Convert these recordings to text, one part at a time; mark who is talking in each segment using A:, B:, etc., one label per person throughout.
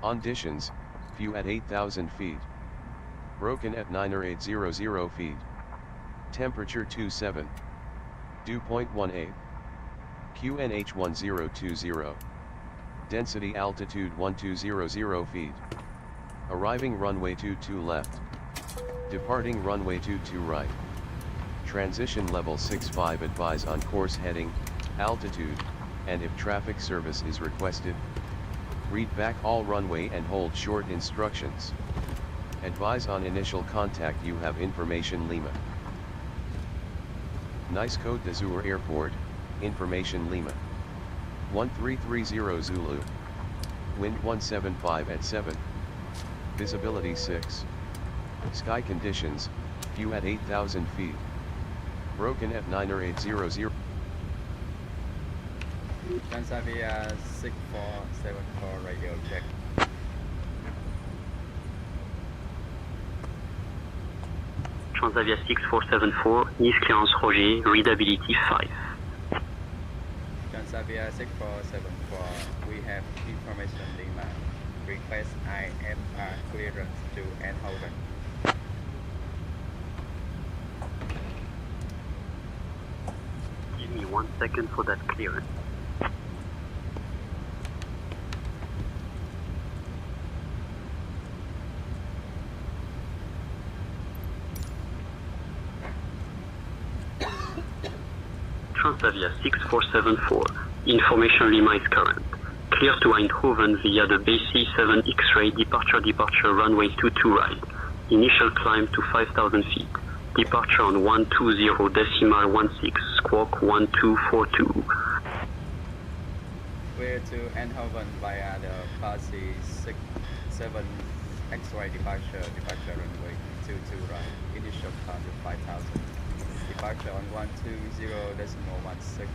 A: Conditions, view at 8,000 feet. Broken at 90800 feet. Temperature 27. Dew point 18. QNH 1020. Density altitude 1200 feet. Arriving runway 22 left. Departing runway 22 right. Transition level 65 advise on course heading, altitude, and if traffic service is requested. Read back all runway and hold short instructions. Advise on initial contact you have information Lima. Nice-Côte d'Azur Airport, information Lima. 1330 Zulu. Wind 175 at 7. Visibility 6. Sky conditions, view at 8,000 feet. Broken at 90800.
B: Transavia 6474 radio check.
C: Transavia 6474, Nice clearance Roger, readability 5.
B: Transavia 6474, we have information Lima. Request IFR clearance to Eindhoven.
C: Give me 1 second for that clearance. Transavia 6474, information Lima is current. Clear to Eindhoven via the Base 7 X-ray departure runway 22 right. Initial climb to 5,000 feet. Departure on 120.16, squawk 1242.
B: We're to Eindhoven via the Passy 7 X-ray departure runway 22 right. Initial climb to 5,000. Departure on 120.16,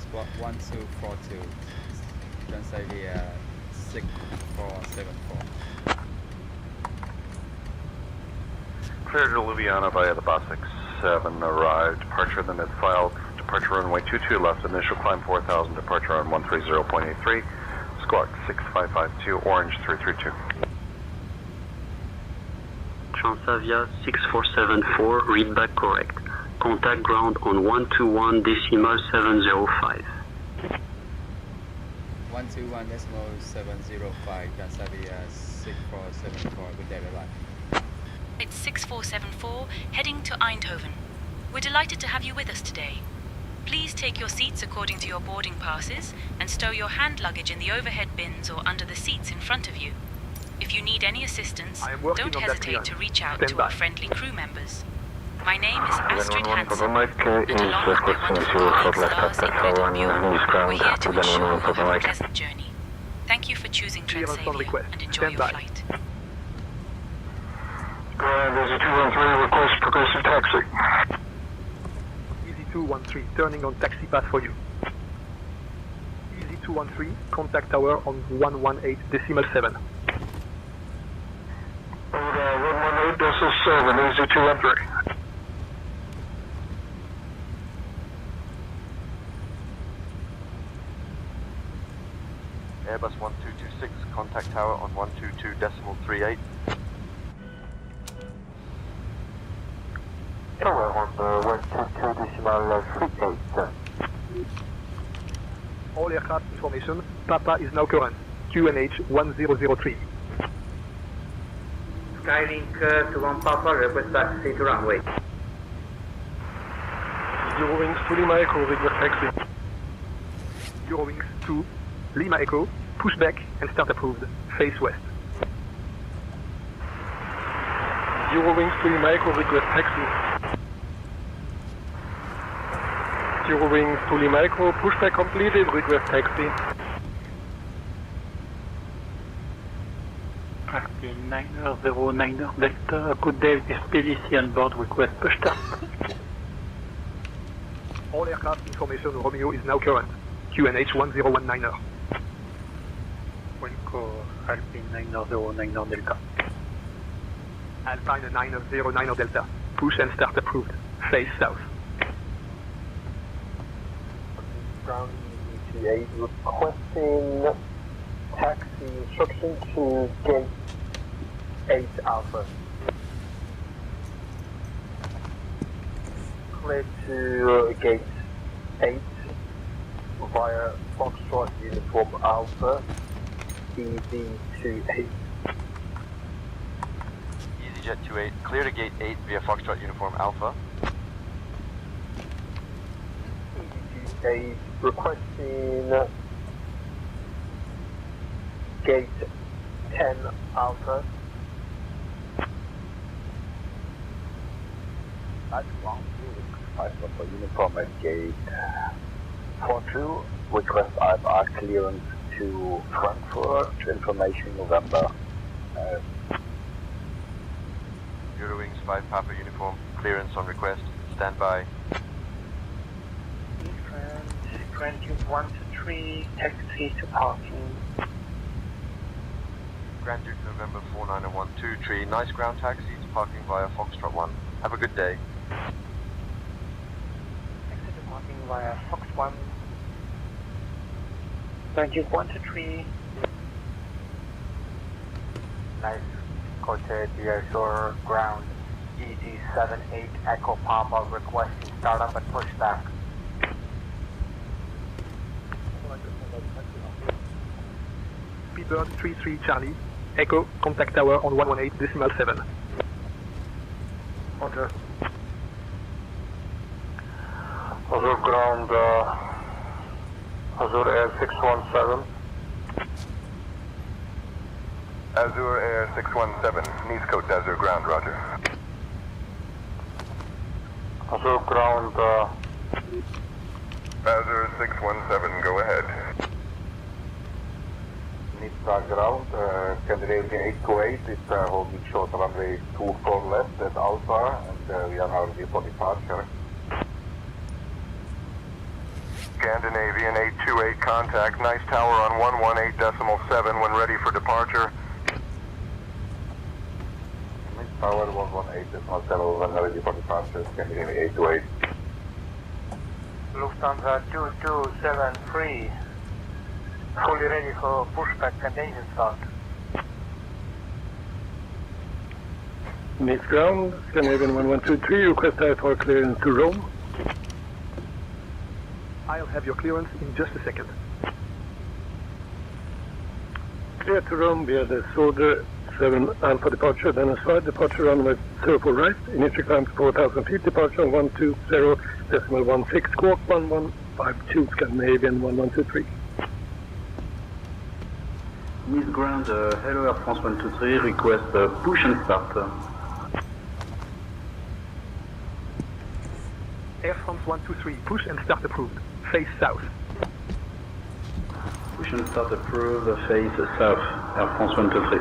B: squawk 1242. Transavia 6474.
D: Clear to Ljubljana via the Bus 7 arrived. Departure in the mid-file. Departure runway 22 left. Initial climb 4,000. Departure on 130.83. Squawk 6552. Orange 332.
C: Transavia 6474, read back correct. Contact ground on 121.705.
B: 121.705, Transavia 6474, good day, bye-bye.
E: It's 6474, heading to Eindhoven. We're delighted to have you with us today. Please take your seats according to your boarding passes and stow your hand luggage in the overhead bins or under the seats in front of you. If you need any assistance, don't hesitate to reach out to our friendly crew members. My name is Astrid Hansen, and along with my wonderful colleagues Lars, Ingrid, and Bjorn, we're here to ensure you have a pleasant journey. Thank you for choosing Transavia, and enjoy your flight.
D: Easy 213, request progressive taxi.
F: Easy 213, turning on taxi path for you. Easy 213, contact tower on 118.7.
D: 118.7, easy 213.
G: Airbus 1226, contact tower on 122.38.
D: Tower on 122.38.
F: All aircraft information, Papa is now current, QNH 1003.
B: Skylink to 1 Papa, request taxi to runway.
D: Eurowings to Lima Echo, request taxi.
F: Eurowings to Lima Echo, push back and start approved, face west.
D: Eurowings to Lima Echo, request taxi. Eurowings to Lima Echo, pushback completed, request taxi.
H: RPM 909er Delta, good day, SPDC on board, request push start.
F: All aircraft information, Romeo is now current, QNH 1019er.
H: Wilco, Alpine 909er Delta.
F: Alpine 909er Delta, push and start approved, face south.
D: Ground ETA requesting taxi instruction to gate 8 Alpha. Clear to gate 8 via Foxtrot Uniform Alpha, EV28.
G: EasyJet 28, clear to gate 8 via Foxtrot Uniform Alpha.
D: EV28 requesting gate 10 Alpha. That's wrong. Alpha for Uniform at gate 42. Request IFR clearance to Frankfurt. Information November.
G: Eurowings 5 Papa Uniform, clearance on request, stand by.
H: Grand Duke 1 to 3, taxi to parking.
G: Grand Duke November 4901 tree, nice ground taxi to parking via Foxtrot 1. Have a good day.
H: Taxi to parking via Fox 1. Grand Duke 1 to 3.
B: Nice-Côte Shore ground ED78 Echo Papa requesting startup and pushback.
F: Speedbird 33 Charlie, Echo, contact tower on 118.7.
D: Roger. Azure ground, Azure Air 617.
I: Azure Air 617, Nice-Côte, Azure ground, roger.
D: Azure ground,
I: Azure 617, go ahead.
D: Nizza ground, Scandinavian 828 is holding short runway 24 left at Alpha, and we are now ready for departure.
I: Scandinavian 828, contact Nice Tower on 118.7 when ready for departure.
D: Nice Tower 118.7 when ready for departure, Scandinavian 828.
H: Lufthansa 2273, fully ready for pushback and engine start.
D: Nice ground, Scandinavian 1123, request IFR clearance to Rome.
F: I'll have your clearance in just a second.
D: Clear to Rome via the Soder
F: 7 Alpha departure, then a slide departure runway 04 right, initial climb to 4,000 feet, departure on 120.16, squawk 1152, Scandinavian 1123.
J: Miss Ground, hello Air France 123, request push and start.
F: Air France 123, push and start approved, face south.
J: Push and start approved, face south, Air France 123.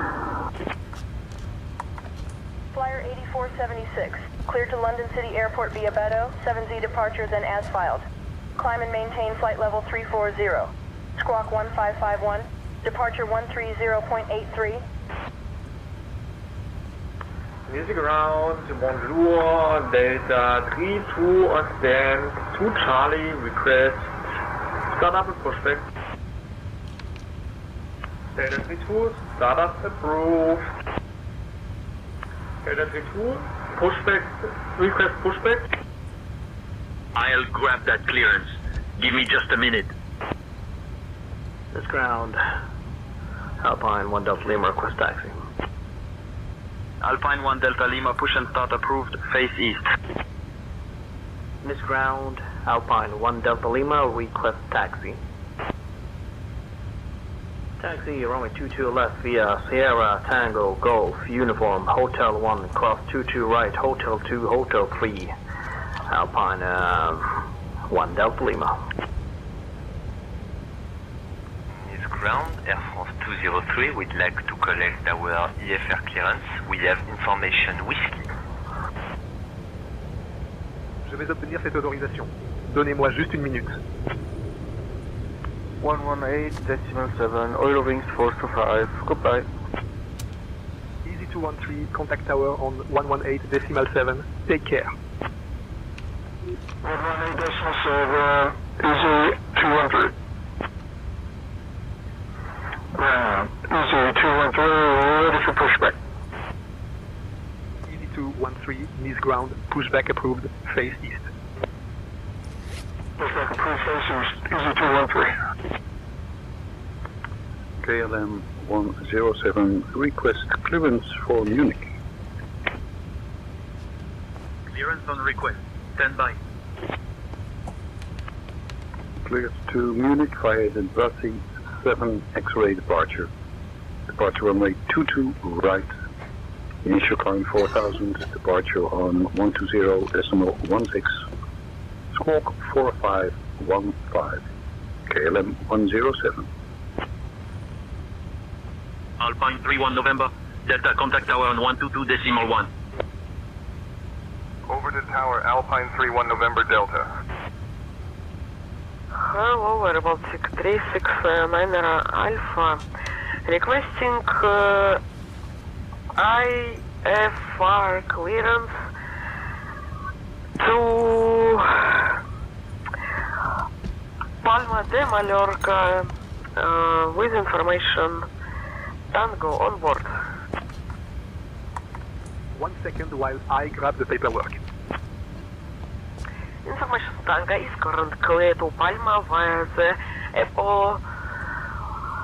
K: Flyer 8476, cleared to London City Airport via Beto, 7Z departure then as filed. Climb and maintain flight level 340. Squawk 1551, departure 130.83.
H: Music ground, bonjour, Delta 32 on stand, 2 Charlie, request, startup and prospect. Delta 32, startup approved. Delta 32, pushback, request pushback.
C: I'll grab that clearance. Give me just a minute.
L: This ground, Alpine 1 Delta Lima, request taxi.
C: Alpine 1 Delta Lima, push and start approved, face east.
L: Miss Ground, Alpine 1 Delta Lima, request taxi. Taxi, runway 22 left via Sierra Tango Golf, uniform, Hotel 1, cross 22 right, Hotel 2, Hotel 3, Alpine 1 Delta Lima.
M: Miss Ground, Air France 203, we'd like to collect our EHEH clearance. We have information whiskey.
F: Je vais obtenir cette autorisation. Donnez-moi juste une minute.
H: 118.7, oil wings 425, goodbye.
F: Easy 213, contact tower on 118.7, take care.
H: 118.7, easy 213. Easy 213, ready for pushback.
F: Easy 213, Nice ground, pushback approved, face east.
H: Pushback approved, face east, easy 213.
J: KLM 107, request clearance for Munich.
C: Clearance on request. Stand by.
J: Cleared to Munich via the Brasi 7 X-ray departure. Departure runway 22 right. Initial climb 4,000, departure on 120.16. Squawk 4515. KLM 107.
C: Alpine 31 November, Delta contact tower on 122.1.
I: Over to tower, Alpine 31 November Delta.
K: Hello, whereabouts 6369 Alpha. Requesting IFR clearance to Palma de Mallorca with information Tango on board.
F: 1 second while I grab the paperwork.
K: Information Tango is currently clear to Palma via the FO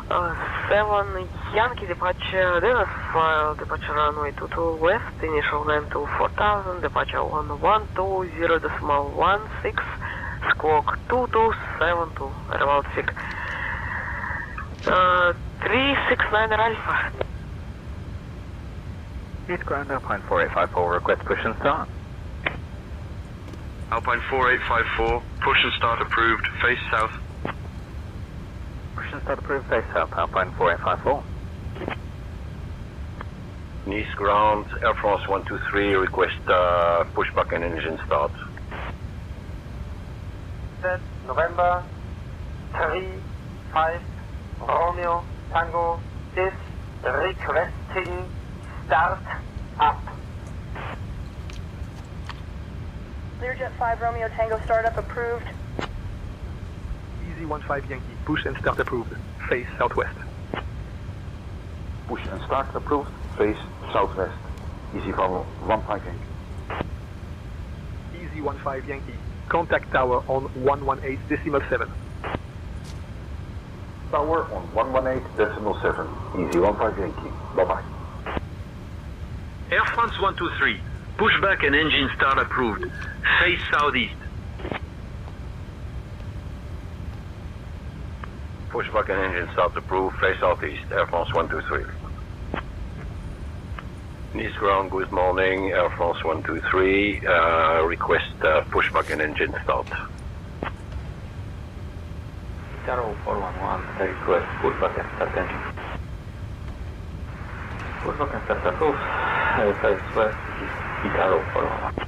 K: 7 Yankee departure, then as file, departure runway 22 left, initial climb to 4,000, departure on 120.16, squawk 2272, about 6. 369 Alpha.
B: East ground, Alpine 4854, request push and start.
C: Alpine 4854, push and start approved, face south.
B: Push and start approved, face south, Alpine 4854.
D: Nice ground, Air France 123, request pushback and engine start.
H: November 3, 5, Romeo, Tango is requesting start up.
K: Learjet 5 Romeo Tango startup approved.
F: Easy 15 Yankee, push and start approved, face southwest.
J: Push and start approved, face southwest. Easy from 15 Yankee.
F: Easy 15 Yankee, contact tower on 118.7.
J: Tower on 118.7. Easy 15 Yankee. Bye bye.
N: Air France 123, pushback and engine start approved. Face southeast.
D: Pushback and engine start approved. Face southeast. Air France 123. Nice ground, good morning. Air France 123. Request pushback and engine start.
L: Italo 411, request pushback and start engine. Pushback and start approved. Face west, Italo 411.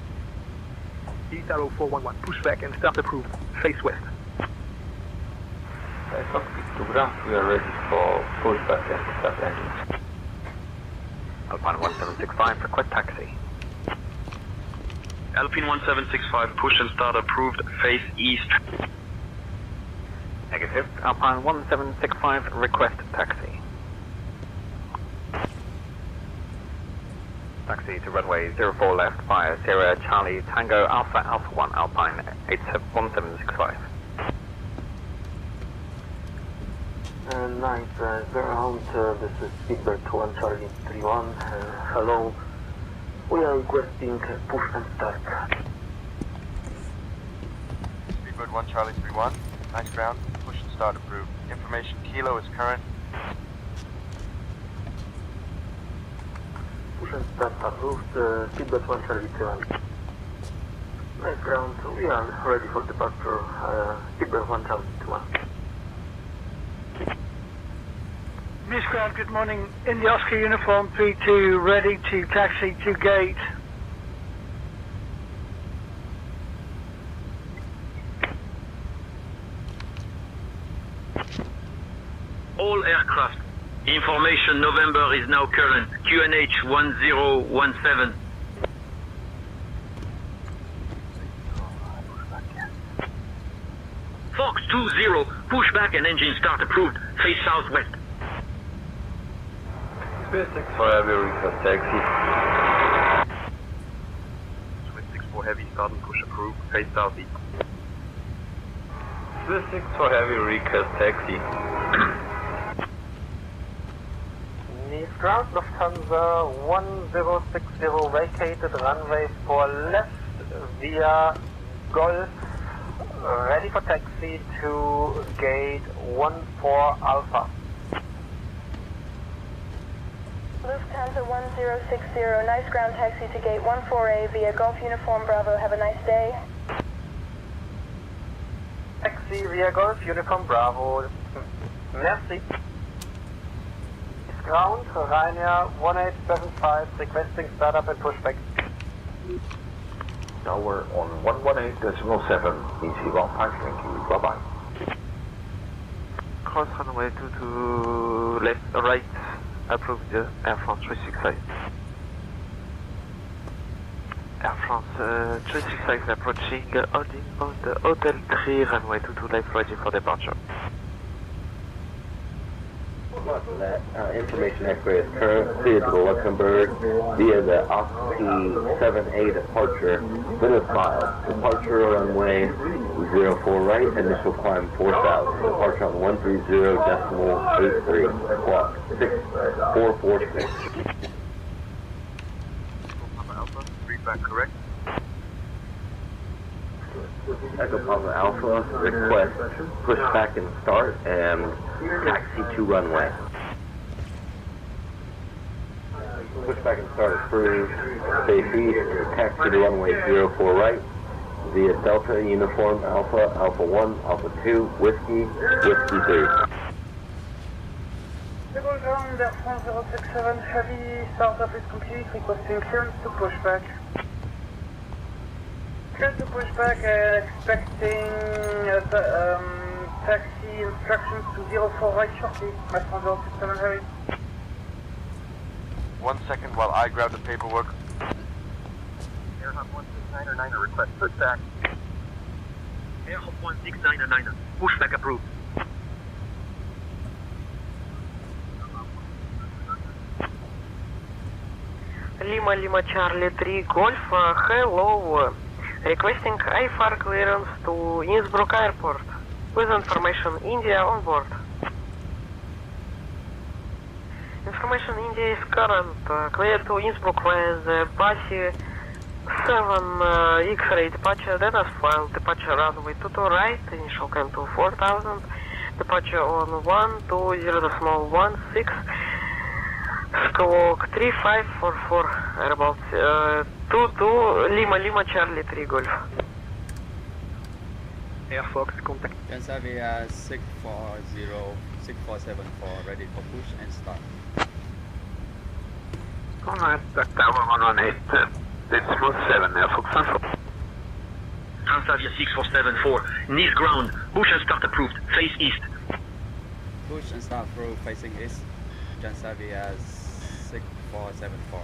O: Italo 411, pushback and start approved. Face west.
L: Cockpit to ground, we are ready for pushback and start engine.
O: Alpine 1765, request taxi.
N: Alpine 1765, push and start approved. Face east.
O: Negative. Alpine 1765, request taxi. Taxi to runway 04 left via Sierra Charlie Tango Alpha Alpha 1 Alpine 1765.
H: Nice ground, this is Speedbird 1 Charlie 31. Hello. We are requesting push and start.
G: Speedbird 1 Charlie 31. Nice ground. Push and start approved. Information Kilo is current.
H: Push and start approved. Speedbird 1 Charlie 31. Nice ground. We are ready for departure. Speedbird 1 Charlie 31.
P: Miss Ground, good morning. In the Oscar uniform 32, ready to taxi to gate.
N: All aircraft. Information November is now current. QNH 1017. Fox 20, pushback and engine start approved. Face southwest.
D: For heavy, request taxi.
G: Swiss 64 heavy, start and push approved. Face southeast.
D: Swiss 6 for heavy, request taxi.
H: Nice ground, Lufthansa 1060 vacated runway 4 left via Golf. Ready for taxi to gate 14 Alpha.
K: Lufthansa 1060, nice ground taxi to gate 14A via Golf Uniform Bravo. Have a nice day.
H: Taxi via Golf Uniform Bravo. Merci. Nice ground, Ryanair 1875, requesting startup and pushback.
D: Now we're on 118.7, EC1 5, thank you, bye bye.
B: Cross runway 22 left, right, approved Air France 365. Air France 365 approaching, holding on the Hotel 3, runway 22 left, ready for departure.
Q: Information X-ray is current, cleared to the Luxembourg via the OSP-7A departure. Minute filed. Departure runway 04 right, initial climb 4 south. Departure on 130.83. Squawk 6446.
G: Alpha, feedback correct.
Q: Echo Papa Alpha, request push back and start and taxi to runway. Push back and start approved. Stay east, taxi to runway 04 right via Delta Uniform Alpha, Alpha 1, Alpha 2, Whiskey, Whiskey 3.
P: Civil ground, Air France 067, heavy startup is complete, requesting clearance to pushback. Clearance to pushback, expecting taxi instructions to 04 right shortly. Air France 067 heavy.
G: 1 second while I grab the paperwork.
O: Airhop 1699, request pushback.
N: Airhop 1699, pushback approved.
R: Lima Lima Charlie 3 Golf, hello. Requesting IFR clearance to Innsbruck Airport with information India on board. Information India is current. Clear to Innsbruck with Basi 7 X-ray departure, then as filed. Departure runway 22 right, initial climb to 4000. Departure on 120.16. Squawk 3544. About 22 Lima Charlie 3 Golf.
L: Air Fox contact.
B: Transavia 640-6474, ready for push and start.
J: Alright, back tower 118, it's smooth 7, Air Fox Central.
N: Transavia 6474, Nice ground, push and start approved, face east.
B: Push and start through facing east. Transavia 6474.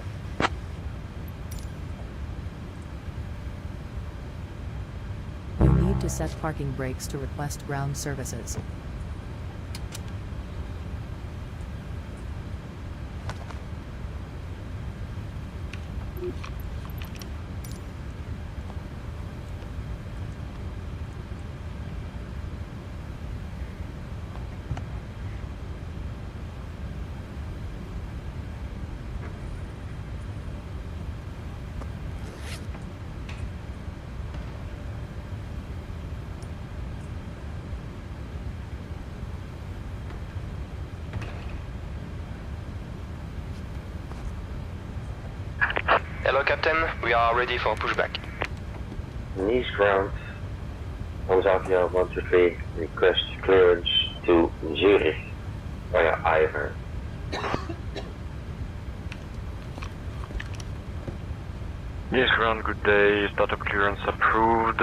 S: You need to set parking brakes to request ground services.
G: Hello, Captain. We are ready for pushback.
Q: Nice ground. Transavia 123 request clearance to Zurich via Eindhoven.
D: Nice ground, good day. Startup clearance approved.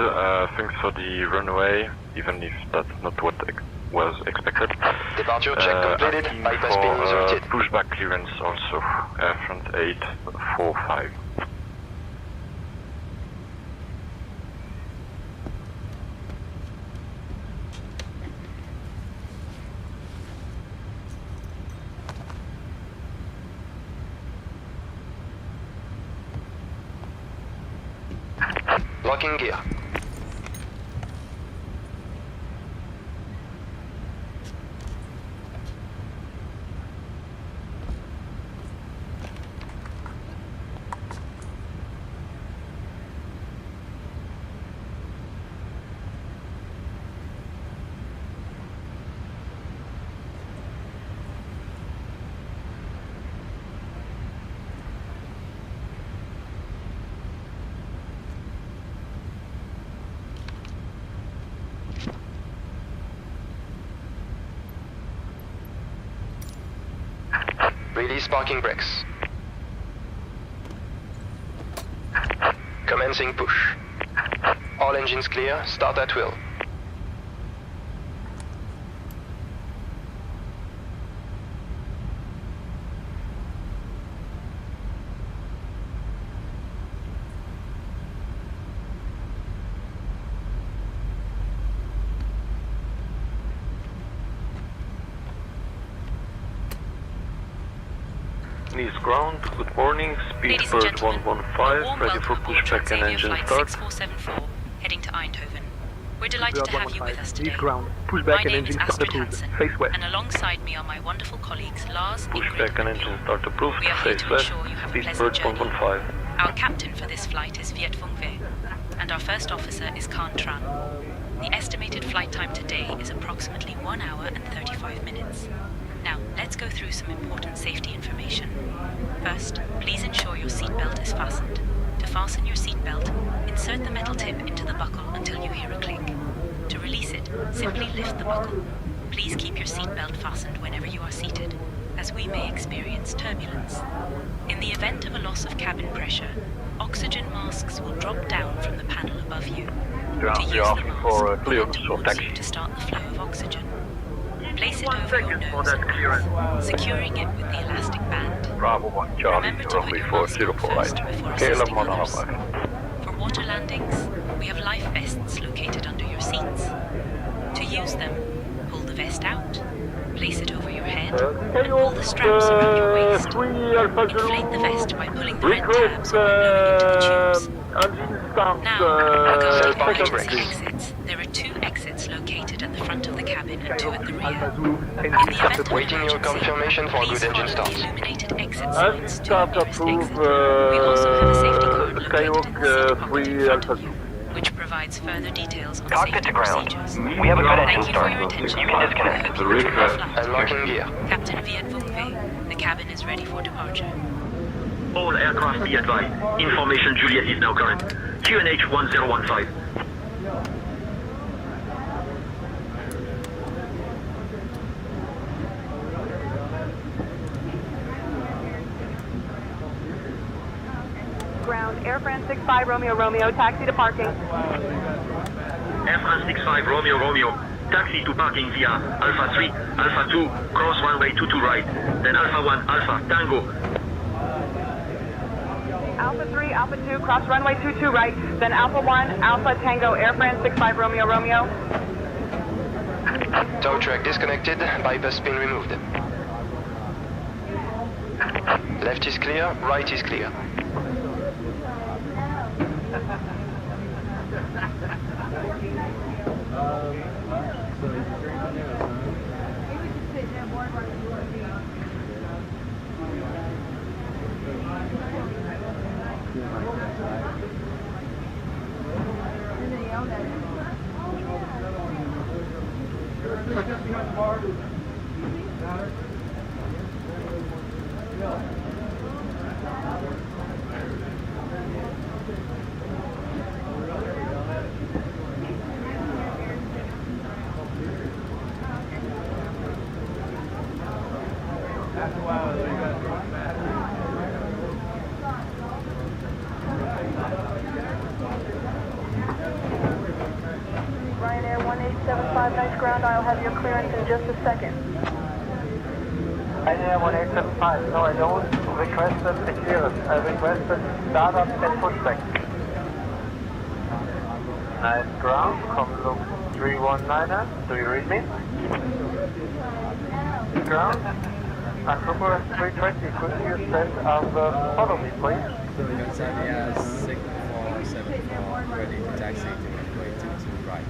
D: Thanks for the runway, even if that's not what was expected.
G: Departure check completed. Bypass pin inserted.
D: Pushback clearance also. Front 845.
G: Locking gear. Release parking brakes. Commencing push. All engines clear, start at will.
J: Nice ground, good morning, Speedbird 115, ready for pushback and engine start.
E: 6474, heading to Eindhoven. We're delighted to have you with us today.
L: Nice ground, pushback and engine start approved, face west.
E: And alongside me are my wonderful colleagues Lars,
J: Pushback and engine start approved,
E: we are here
J: face
E: to
J: west,
E: ensure you have a pleasant
J: Speedbird
E: journey.
J: 115.
E: Our captain for this flight is Viet Phong Ve, and our first officer is Khan Tran. The estimated flight time today is approximately 1 hour and 35 minutes. Now, let's go through some important safety information. First, please ensure your seatbelt is fastened. To fasten your seatbelt, insert the metal tip into the buckle until you hear a click. To release it, simply lift the buckle. Please keep your seatbelt fastened whenever you are seated, as we may experience turbulence. In the event of a loss of cabin pressure, oxygen masks will drop down from the panel above you. To use the mask, pull it towards you to start the flow of oxygen. Place it over your nose and mouth, securing it with the elastic band.
J: Bravo 1 Charlie, runway 404 right. KLM 105.
E: For water landings, we have life vests located under your seats. To use them, pull the vest out, place it over your head, and pull the straps around your waist. Inflate the vest by pulling the red tabs or blowing into the tubes. Now, regarding emergency exits, there are 2 exits located at the front of the cabin and 2 at the rear. In the event of
G: Waiting your confirmation for good engine start.
E: the illuminated exit signs to your nearest exit. We also have a safety card located in the seat of the in front of you, which provides further details on
G: Cockpit
E: safety
G: to ground.
E: procedures.
G: We have a good engine
E: Thank you
G: start.
E: for your attention.
G: You can disconnect.
E: We hope you enjoy the flight.
G: Unlocking gear.
E: Captain Viet Vung Vei, the cabin is ready for departure.
N: All aircraft be advised. Information Juliet is now current. QNH 1015.
K: Ground, Air France 65 Romeo Romeo, taxi to parking.
N: Air France 65 Romeo Romeo. Taxi to parking via Alpha 3, Alpha 2, cross runway 22 right, then Alpha 1, Alpha, Tango.
K: Alpha 3, Alpha 2, cross runway 22 right, then Alpha 1, Alpha Tango, Air France 65 Romeo Romeo.
G: Tow track disconnected, bypass pin removed. Left is clear, right is clear.
K: Ryanair 1875, nice ground. I'll have your clearance in just a second.
H: Ryanair 1875, no, I don't requested the clearance. I requested startup and pushback. Nice ground, Comlook 319er, do you read me? Ground, October 320, could you send follow me please?
B: Tanzania 6474, ready to taxi to runway 22 right.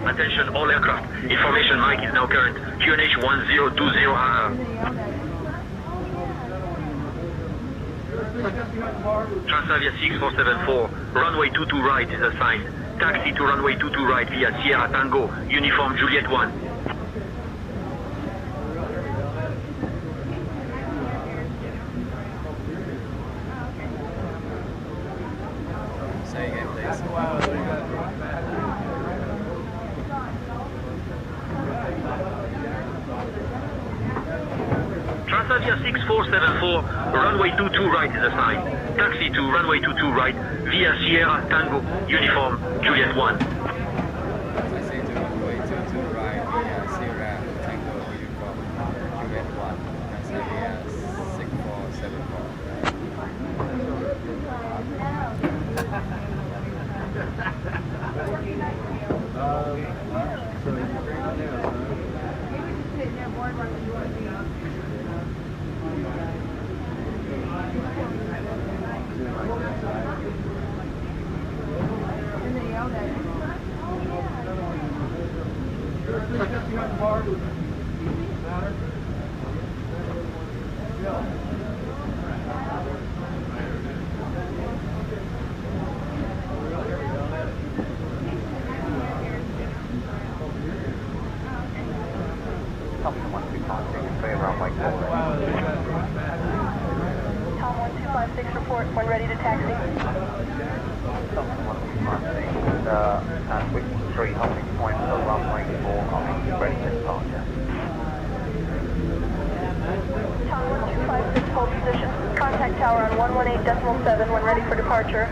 N: Attention all aircraft. Information mic is now current. QNH 1020. Transavia 6474, runway 22 right is assigned. Taxi to runway 22 right via Sierra Tango, uniform Juliet 1.
B: Say again, please.
N: Transavia 6474, runway 22 right is assigned. Taxi to runway 22 right via Sierra Tango, uniform Juliet 1.
B: Taxi to runway 22 right via Sierra Tango, uniform Juliet 1. Tanzania 6474.
K: Tom 1256 report when ready to taxi.
H: With 3 holding point for runway 4, ready to departure.
K: Tom 1256 hold position. Contact tower on 118.7 when ready for departure.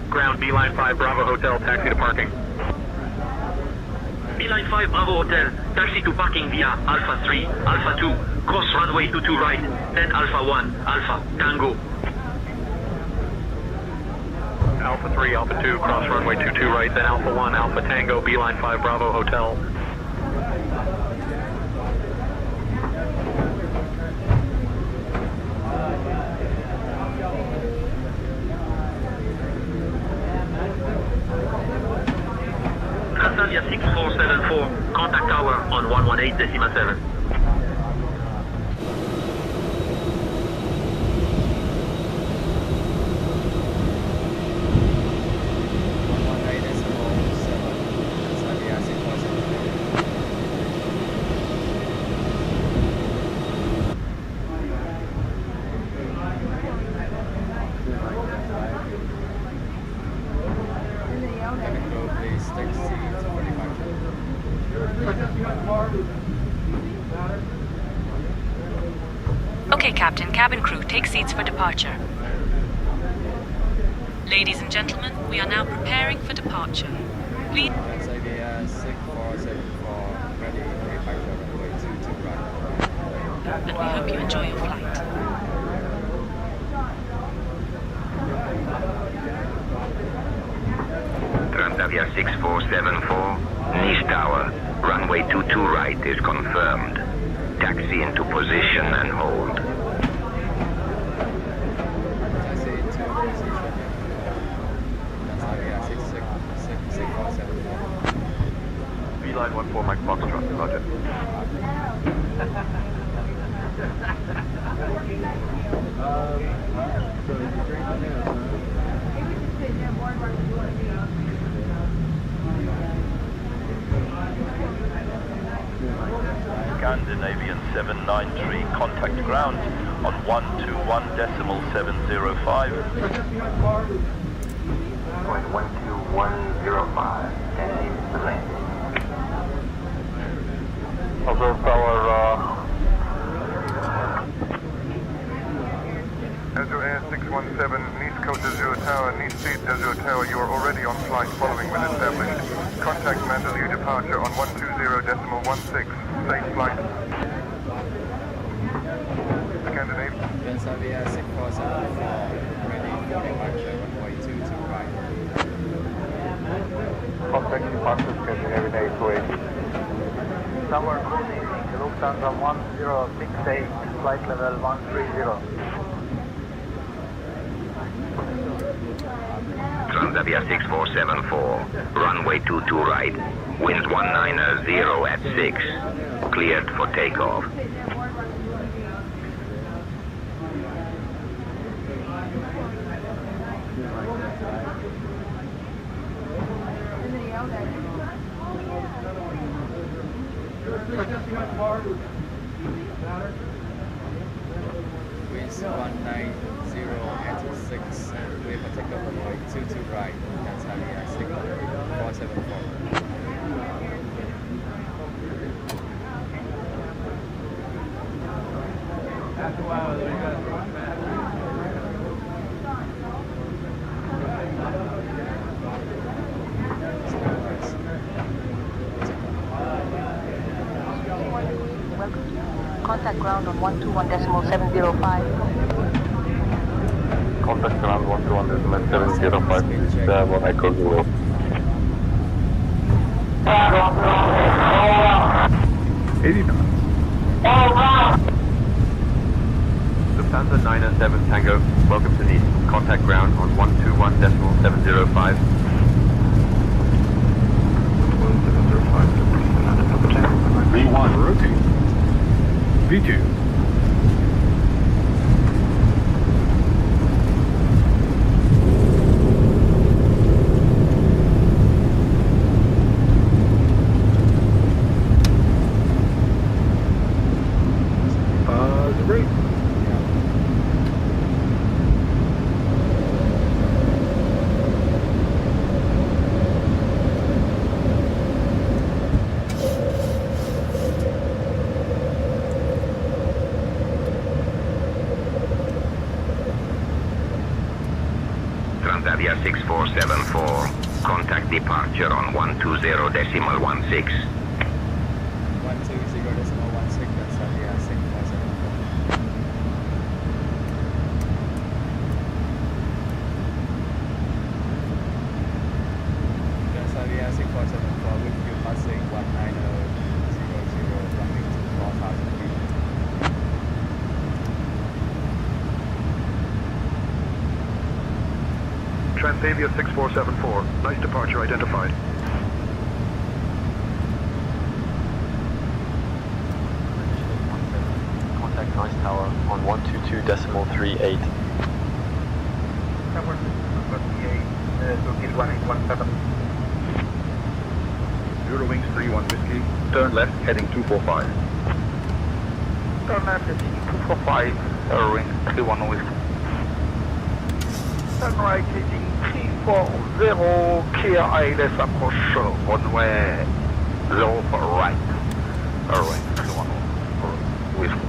N: Ground Beeline 5 Bravo Hotel, taxi to parking. Beeline 5 Bravo Hotel, taxi to parking via Alpha 3, Alpha 2, cross runway 22 right, then Alpha 1, Alpha, Tango.
J: Alpha 3, Alpha 2, cross runway 22 right, then Alpha 1, Alpha Tango, Beeline 5 Bravo Hotel.
N: Transavia 6474, contact tower on 118.7.
E: Okay, Captain, cabin crew, take seats for departure. Ladies and gentlemen, we are now preparing for departure. Please...
B: Transavia 6474, ready for departure runway 22 right.
E: And we hope you enjoy your flight.
T: Transavia 6474, Nice Tower, runway 22 right is confirmed. Taxi into position and hold.
B: Taxi into position. Transavia 6474.
G: Beeline 14 Mike Foxtrot, roger.
J: Scandinavian 793, contact ground on 121.705.
H: Going 12105, and leave the landing.
D: Observe tower,
I: Azure Air 617, Nice-Côte Azure Tower, Nice-Seat Azure Tower, you are already on flight following when established. Contact Mandalay departure on 120.16, safe flight. Scandinavia.
B: Transavia 6474, ready for departure runway 22 right.
D: contact departure Scandinavian 828.
L: Tower, good evening. Lufthansa 1068, flight level 130.
T: Transavia 6474, runway 22 right, wind 190 at 6, cleared for takeoff.
B: Winds 190 at 6, clear for takeoff runway 22 right. Transavia 6474.
K: Contact ground on 121.705.
D: Contact ground 121.705, one echo zero.
J: Lufthansa 907 Tango, welcome to Nice. Contact ground on 121.705.
D: 1705, V1, rotate. V2. The brake.
T: Transavia 6474. Contact departure on 120.16.
B: 120.16, Transavia 6474. Transavia 6474 with you passing 190.00, running to 4,000 feet.
I: Transavia 6474. Nice departure identified.
J: Contact Nice Tower on 122.38.
H: Tower 228, Turkish 1817.
I: Eurowings 31 Whiskey. Turn left heading 245.
H: Turn left heading 245, Eurowings 31 Whiskey. Turn right heading 340, clear ILS approach, runway 0 for right, Eurowings 31 Whiskey.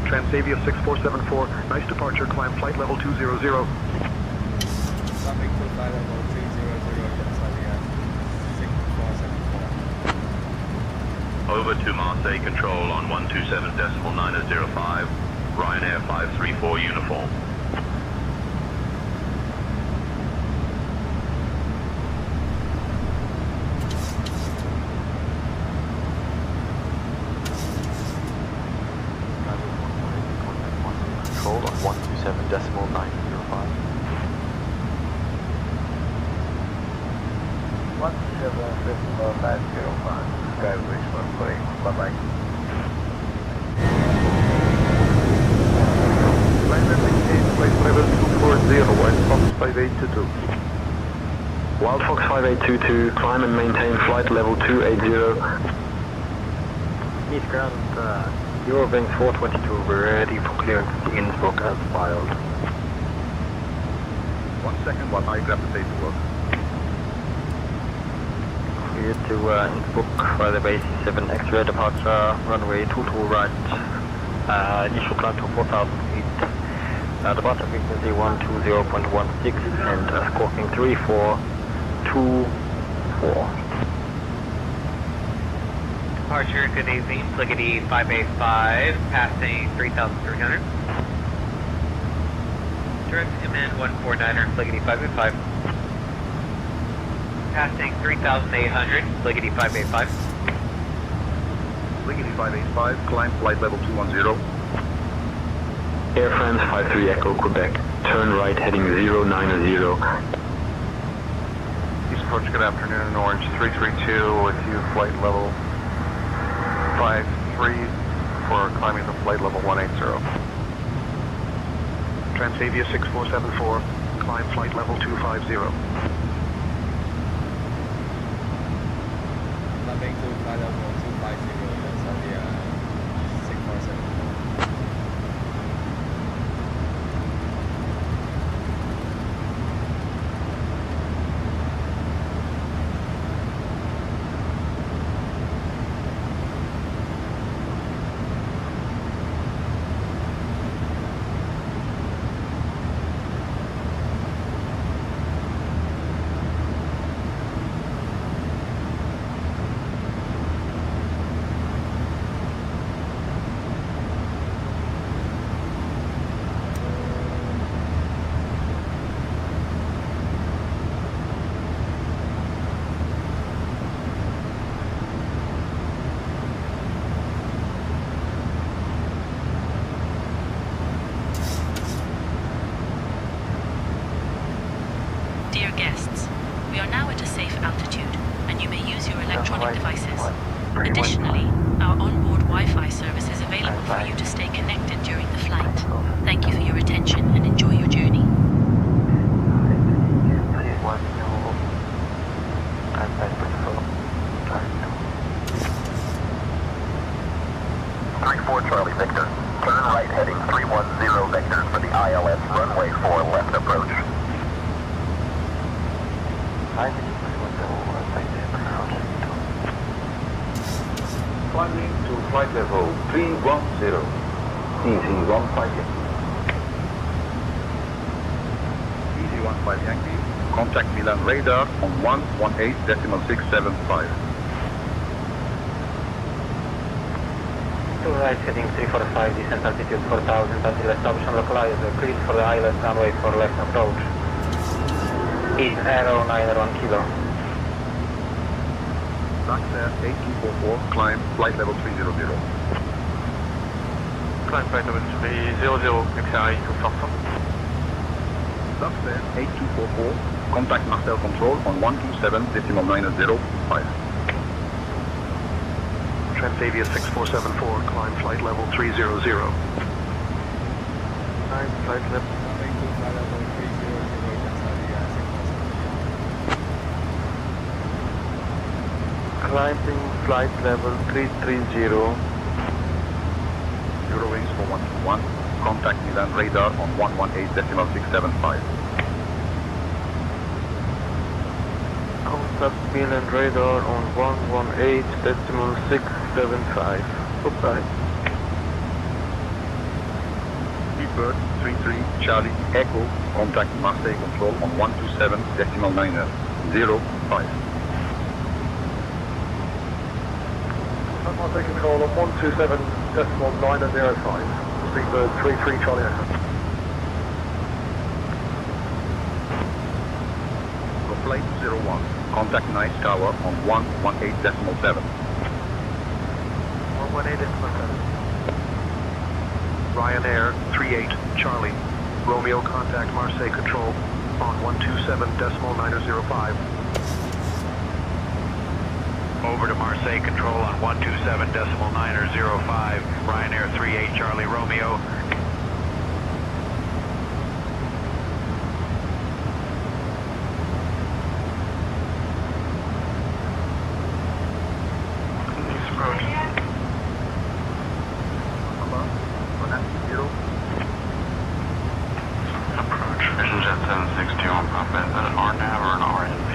I: Transavia 6474. Nice departure. Climb flight level 200.
B: Coming to flight level 200, Transavia 6474.
N: Over to Marseille Control on 127.905, Ryanair 534 uniform.
J: Control on 127.905.
H: 127.905, Skybridge 148, bye-bye. Climb and maintain flight level 240, Wild Fox 5822.
L: Wild Fox 5822, climb and maintain flight level 280. East ground, Eurowings 422, we're ready for clearance to Innsbruck as filed.
I: 1 second while I grab the paperwork.
L: Clear to Innsbruck by the base 7 X-ray departure, runway 22 right, initial climb to 4,000 feet, departure frequency 120.16 and squawking 3424.
U: Departure, good evening, Flickety 585, passing 3,300. Direct MN 149er, Flickety 585. Passing 3,800, Flickety 585.
I: Flickety 585. Climb flight level 210.
L: Air France 53 Echo Quebec, turn right heading 090.
D: East approach, good afternoon, Orange 332 with you, flight level 53 for climbing to flight level 180.
I: Transavia 6474. Climb flight level 250.
B: Coming to flight level 250, Transavia 6474.
E: Dear guests, we are now at a safe altitude, and you may use your electronic devices. Additionally, our onboard Wi-Fi service is available for you to stay connected during the flight. Thank you for your attention and enjoy your journey.
T: Charlie Victor. Turn right heading 310 vectors for the ILS runway 4 left approach.
Q: Climbing to flight level 310. Easy 158.
D: 15 Yankee. Contact Milan radar on 118.675.
L: 2 right heading 345, descent altitude 4000 until establishment localized, cleared for the island runway for left approach. East arrow 901 kilo.
D: Taxair 8244, climb flight level 300.
G: Climb flight level 300, XRI to Southampton.
D: Taxair 8244, contact Marcel control on 127.905.
G: Transavia 6474, climb flight level 300. Climb flight level. Climbing flight level 330.
D: Eurowings for 121, contact Milan radar on 118.675.
G: Contact Milan radar on 118.675. Goodbye.
D: Speedbird 33 Charlie Echo, contact Marseille control on 127.905.
G: Marseille control on 127.905. Speedbird 33 Charlie Echo.
D: For flight 01, contact Nice Tower on 118.7.
G: 118.7. Ryanair 38 Charlie. Romeo contact Marseille control on 127.905.
A: Over to Marseille control on 127.905. Ryanair 38 Charlie Romeo.
D: Approach Vision Jet 761, pop in an RNAV or an RNV.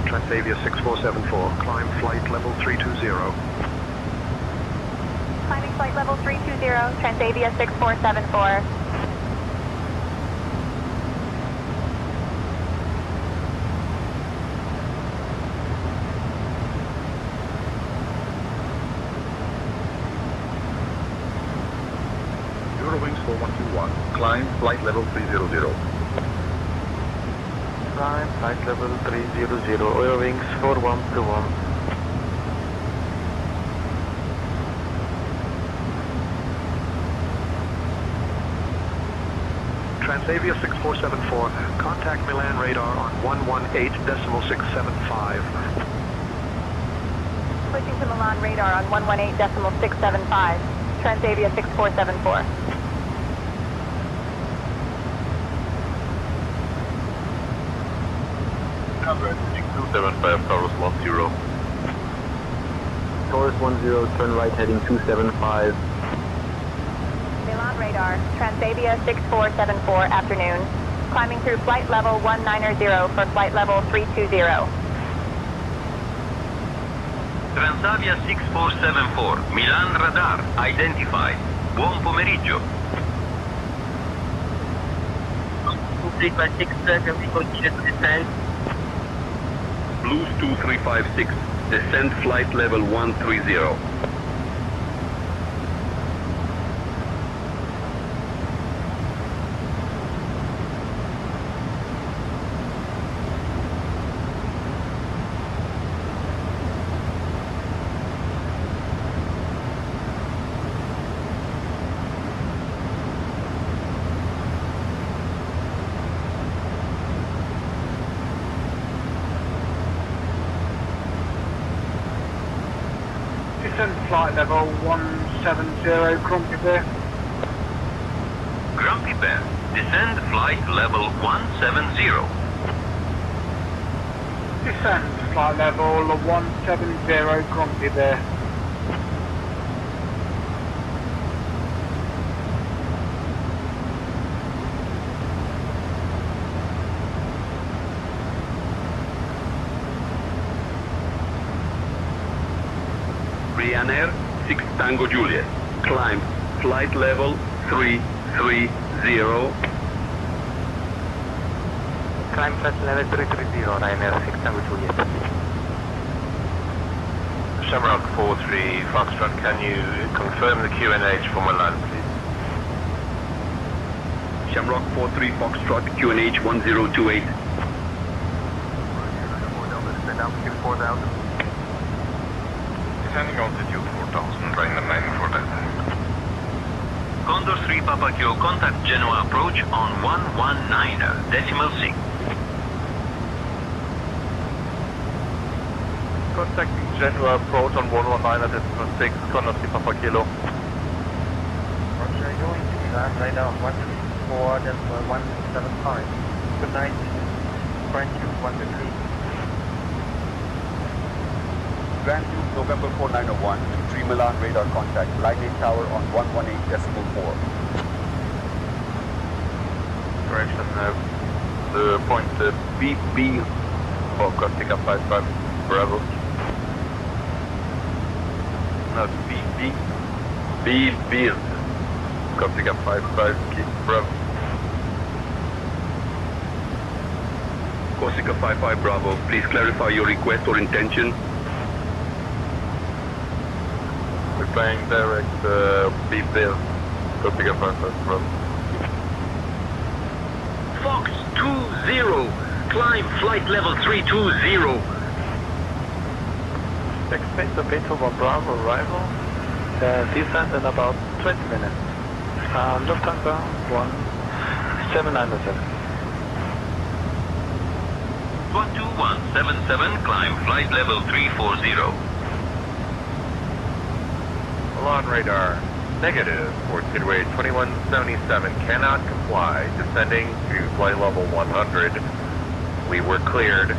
G: Transavia 6474, climb flight level 320.
K: Climbing flight level 320, Transavia 6474.
D: Eurowings 4121, climb flight level 300.
G: Climb flight level 300, Eurowings 4121. Transavia 6474, contact Milan radar on 118.675.
K: Switching to Milan radar on 118.675. Transavia 6474.
D: Conrad 6275, Taurus 10.
L: Taurus 10, turn right heading 275.
K: Milan radar, Transavia 6474, afternoon. Climbing through flight level 190 for flight level 320.
T: Transavia 6474, Milan radar, identified. Buon pomeriggio.
R: Complete by 6, can we continue to descend?
T: Blues 2356, descend flight level 130.
P: Descend flight level 170, Grumpy Bear.
T: Grumpy Bear, descend flight level 170.
P: Descend flight level 170, Grumpy Bear.
C: Ryanair 6 Tango Juliet. Climb flight level 330.
O: Climb flight level 330, Ryanair 6 Tango Juliet.
J: Shamrock 43 Foxtrot, can you confirm the QNH for Milan, please?
C: Shamrock 43 Foxtrot, QNH 1028.
I: Altitude 4000.
J: Descending altitude 4000, running the 94 Delta.
N: Condor 3 Papa Kilo, contact Genoa approach on 119.6.
I: Contacting Genoa approach on 119.6, Condor 3 Papa Kilo.
B: Roger, going to Milan right now, 124.175. Good night. French 123.
M: Grand Duke November 4901, 3 Milan radar contact, Line 8 tower on 118.4.
I: Correction, the point BB for Corsica 55 Bravo. No, BB. BB. Corsica 55 Bravo.
C: Corsica 55 Bravo, please clarify your request or intention.
I: We're flying direct BB. Corsica 55 Bravo.
N: Fox 20, climb flight level 320.
P: Expect a bit of a Bravo arrival. Descent in about 20 minutes. Lufthansa 1797.
N: 12177, climb flight level 340.
J: Milan radar, negative for Tidway 2177, cannot comply, descending to flight level 100. We were cleared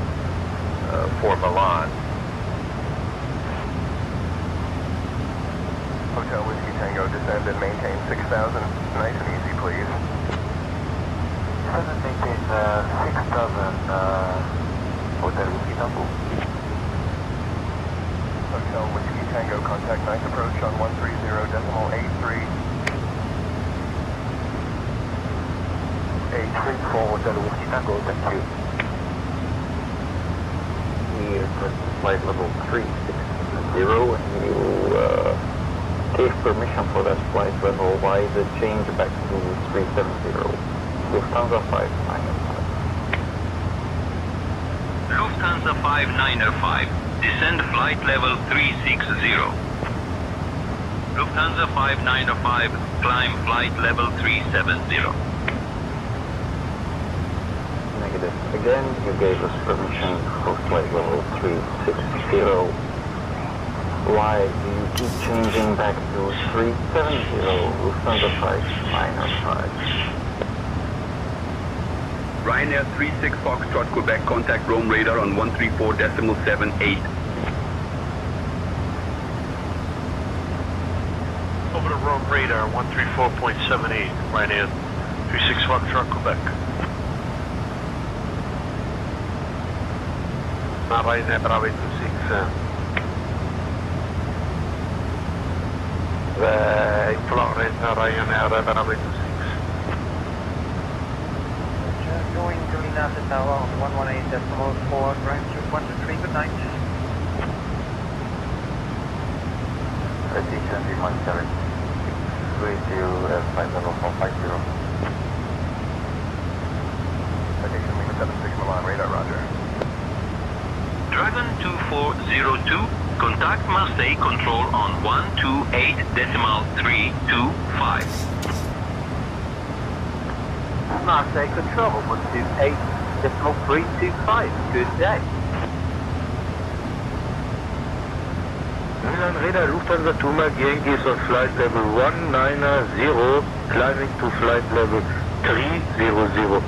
J: for Milan.
G: Hotel Whiskey Tango, descend and maintain 6,000. Nice and easy, please.
H: Descend and maintain 6,000. Hotel Whiskey Tango.
G: Hotel Whiskey Tango, contact nice approach on 130.83.
H: 83 for Hotel Whiskey Tango, thank you.
O: We request flight level 360 and you gave permission for that flight level. Why the change back to 370? Lufthansa 595.
N: Lufthansa 595, descend flight level 360. Lufthansa 595, climb flight level 370.
O: Negative. Again, you gave us permission for flight level 360. Why do you keep changing back to 370, Lufthansa 595?
C: Ryanair 36 Foxtrot, Quebec, contact Rome radar on 134.78.
I: Over to Rome radar, 134.78, Ryanair 36 Foxtrot, Quebec. Ryanair Bravo 26. Florida, Ryanair Bravo 26.
B: Going to Linata Tower on 118.4, range 123, good night.
H: Addition D17, going to flight level 450.
G: Addition Lima 76 Milan radar, roger.
N: Dragon 2402, contact Marseille control on 128.325.
L: Marseille control 128.325. Good day.
F: Milan radar, Lufthansa 2 Mike Yankees on flight level 190, climbing to flight level 300.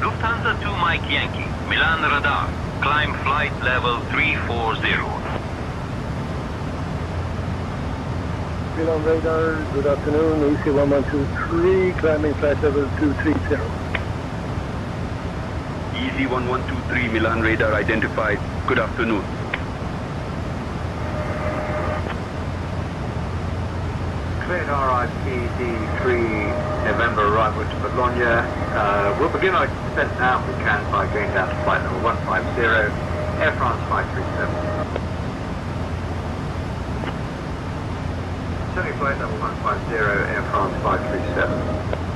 N: Lufthansa 2 Mike Yankee, Milan radar, climb flight level 340.
F: Milan radar, good afternoon, EC 1123, climbing flight level 230.
C: Easy 1123, Milan radar identified. Good afternoon.
B: cleared RIPD 3 November arrival to Bologna. We'll begin our descent now if we can by going down to flight level 150, Air France 537. Sending flight level 150, Air France 537.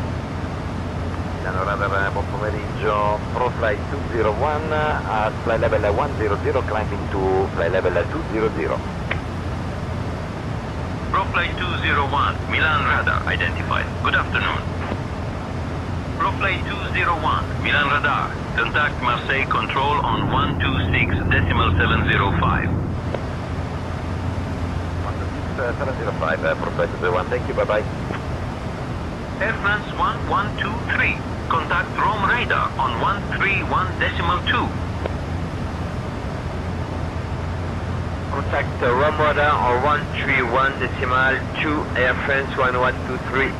O: Radar, buon pomeriggio, ProFlight 201 at flight level 100, climbing to flight level 200.
N: ProFlight 201, Milan radar identified. Good afternoon. ProFlight 201, Milan radar. Contact Marseille control on 126.705.
O: 705, ProFlight 201, thank you, bye-bye.
N: Air France 1123. Contact Rome radar on 131.2.
U: Contact Rome radar on 131.2, Air France 1123.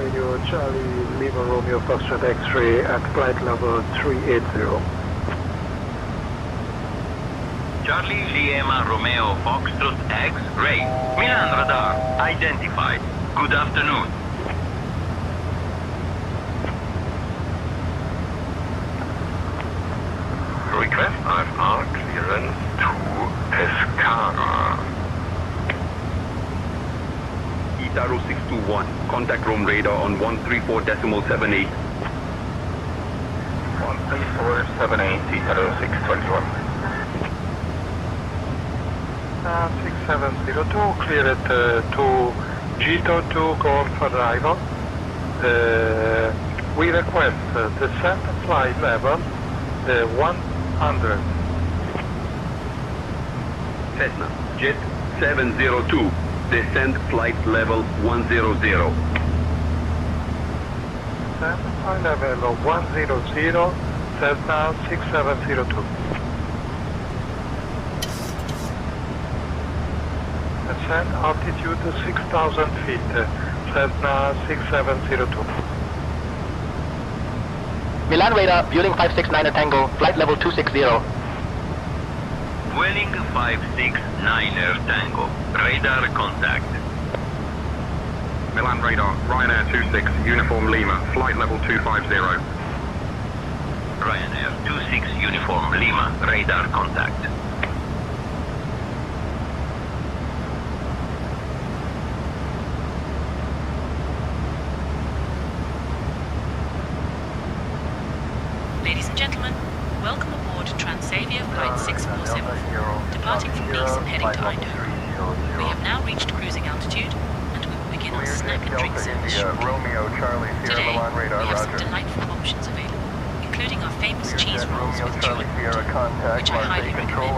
F: Radio Charlie Lima Romeo Foxtrot X-ray at flight level 380.
N: Charlie Lima Romeo Foxtrot X-ray. Milan radar identified. Good afternoon.
J: Request IFR clearance to Pescara.
S: Itaro 621, contact Rome radar on 134.78.
J: 134.78, Itaro 621.
I: 6702, clear at to Gito 2 Golf arrival. We request descent flight level 100.
S: Cessna, Jet 702, descent flight level 100.
I: Descent flight level 100, Cessna 6702. Descent altitude 6,000 feet, Cessna 6702.
V: Milan radar, Vueling 569 at Tango, flight level 260.
N: Vueling 569er Tango. Radar contact.
S: Milan radar, Ryanair 26, Uniform Lima, flight level 250.
N: Ryanair 26 Uniform Lima, radar contact.
E: Ladies and gentlemen, welcome aboard Transavia Flight 6474, departing from Nice and heading to Eindhoven. We have now reached cruising altitude, and we will begin our snack and drink service shortly. Today, we have some delightful options available, including our famous cheese rolls with tulip water, which I highly recommend.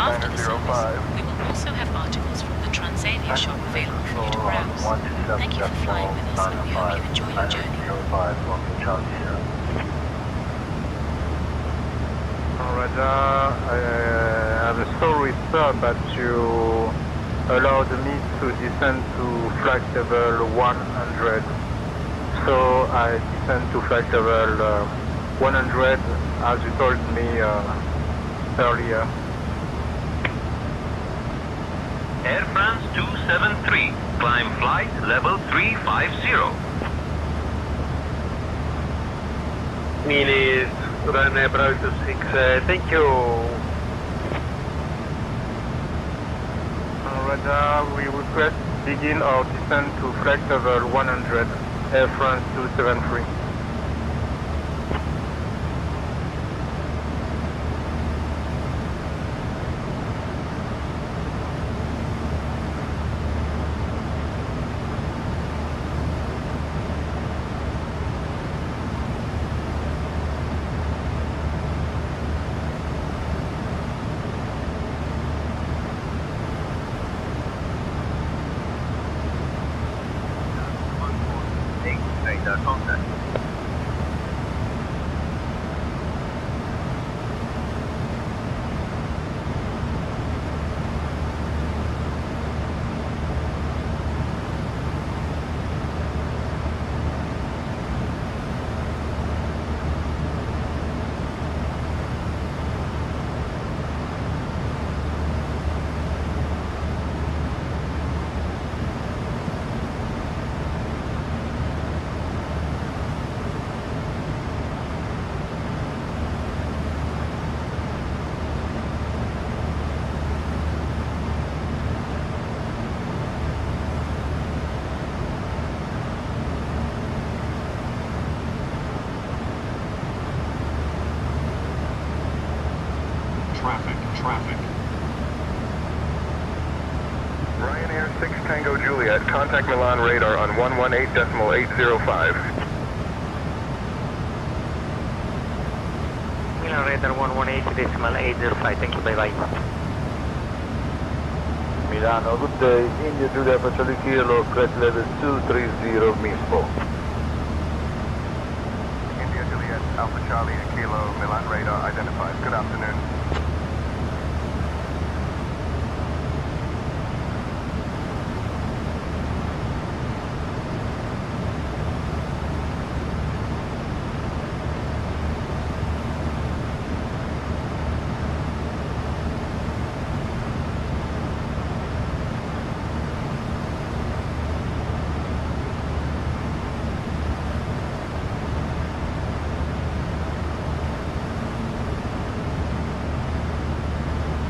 E: After the service, we will also have articles from the Transavia shop available for you to browse. Thank you for flying with us, and we hope you enjoy your journey.
I: Radar, I have a sorry sir, but you allowed me to descend to flight level 100. So I descend to flight level 100 as you told me earlier.
N: Air France 273, climb flight level 350.
U: Minis, Ryanair Browser 6, thank you.
I: Radar, we request begin our descent to flight level 100, Air France 273.
N: Radar contact.
S: traffic.
J: Ryanair 6 Tango Juliet, contact Milan radar on 118.805.
L: Milan radar 118.805, thank you, bye-bye.
I: Milano, good day. India Julia Pacific Kilo, flight level 230, Mispo.
J: India Juliet, Alpha Charlie and Kilo, Milan radar identified. Good afternoon.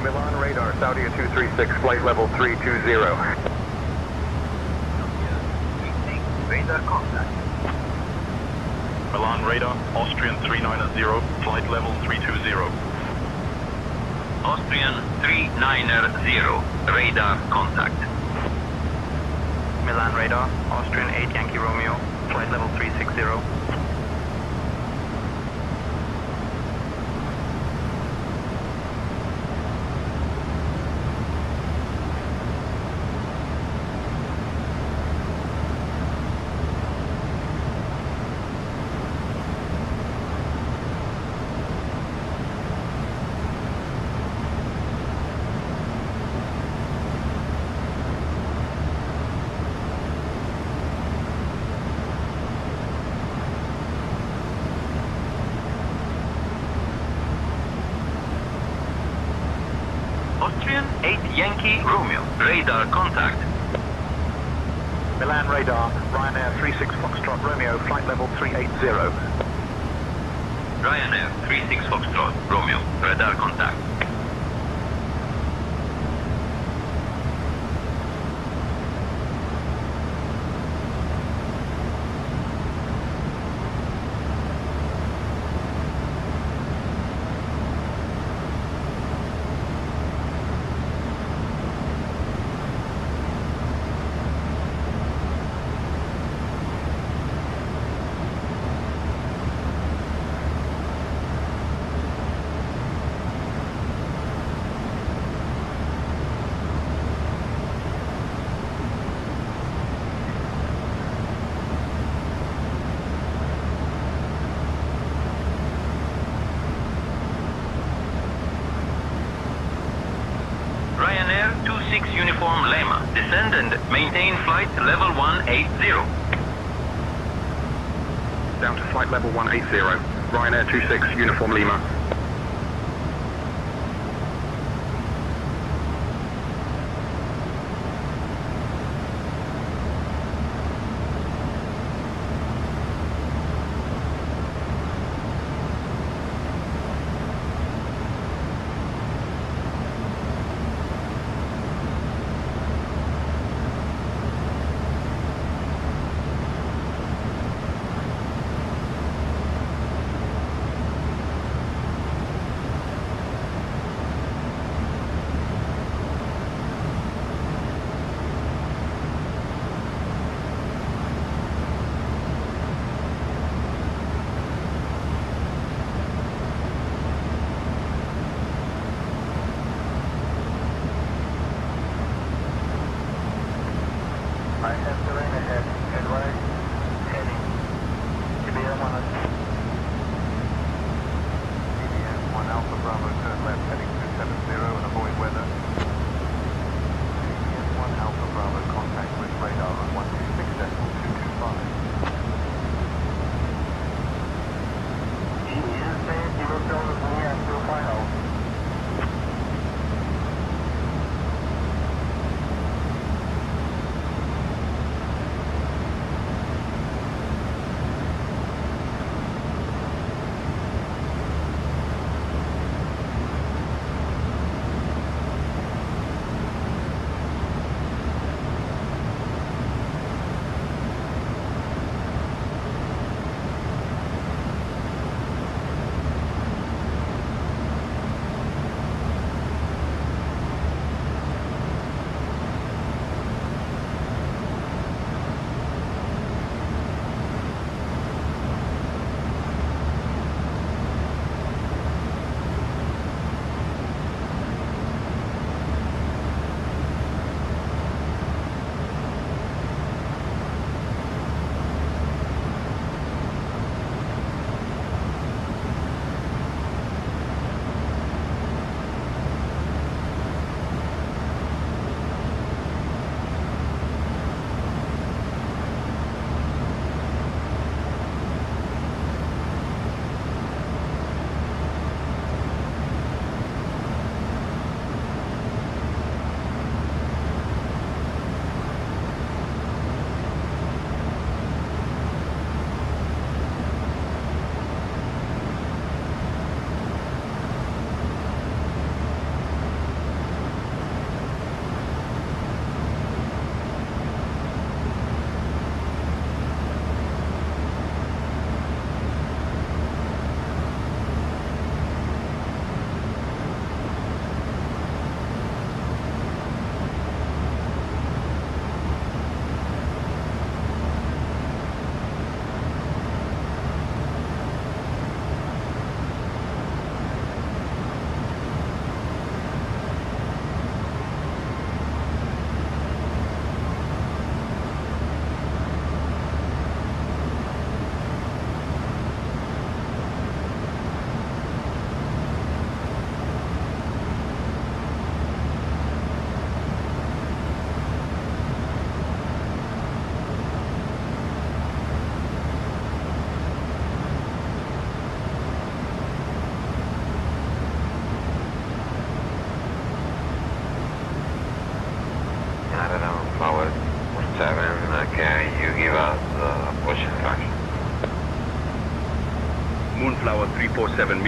J: Milan radar, Saudia 236, flight level 320.
N: Radar contact.
S: Milan radar, Austrian 390, flight level 320.
T: Austrian 390, radar contact.
L: Milan radar, Austrian 8 Yankee Romeo, flight level 360.
T: Austrian 8 Yankee Romeo, radar contact.
L: Milan radar, Ryanair 36 Foxtrot Romeo, flight level 380.
T: Ryanair 36 Foxtrot Romeo, radar contact. Ryanair 26 Uniform Lima, descend and maintain flight level 180.
S: Down to flight level 180, Ryanair 26 Uniform Lima.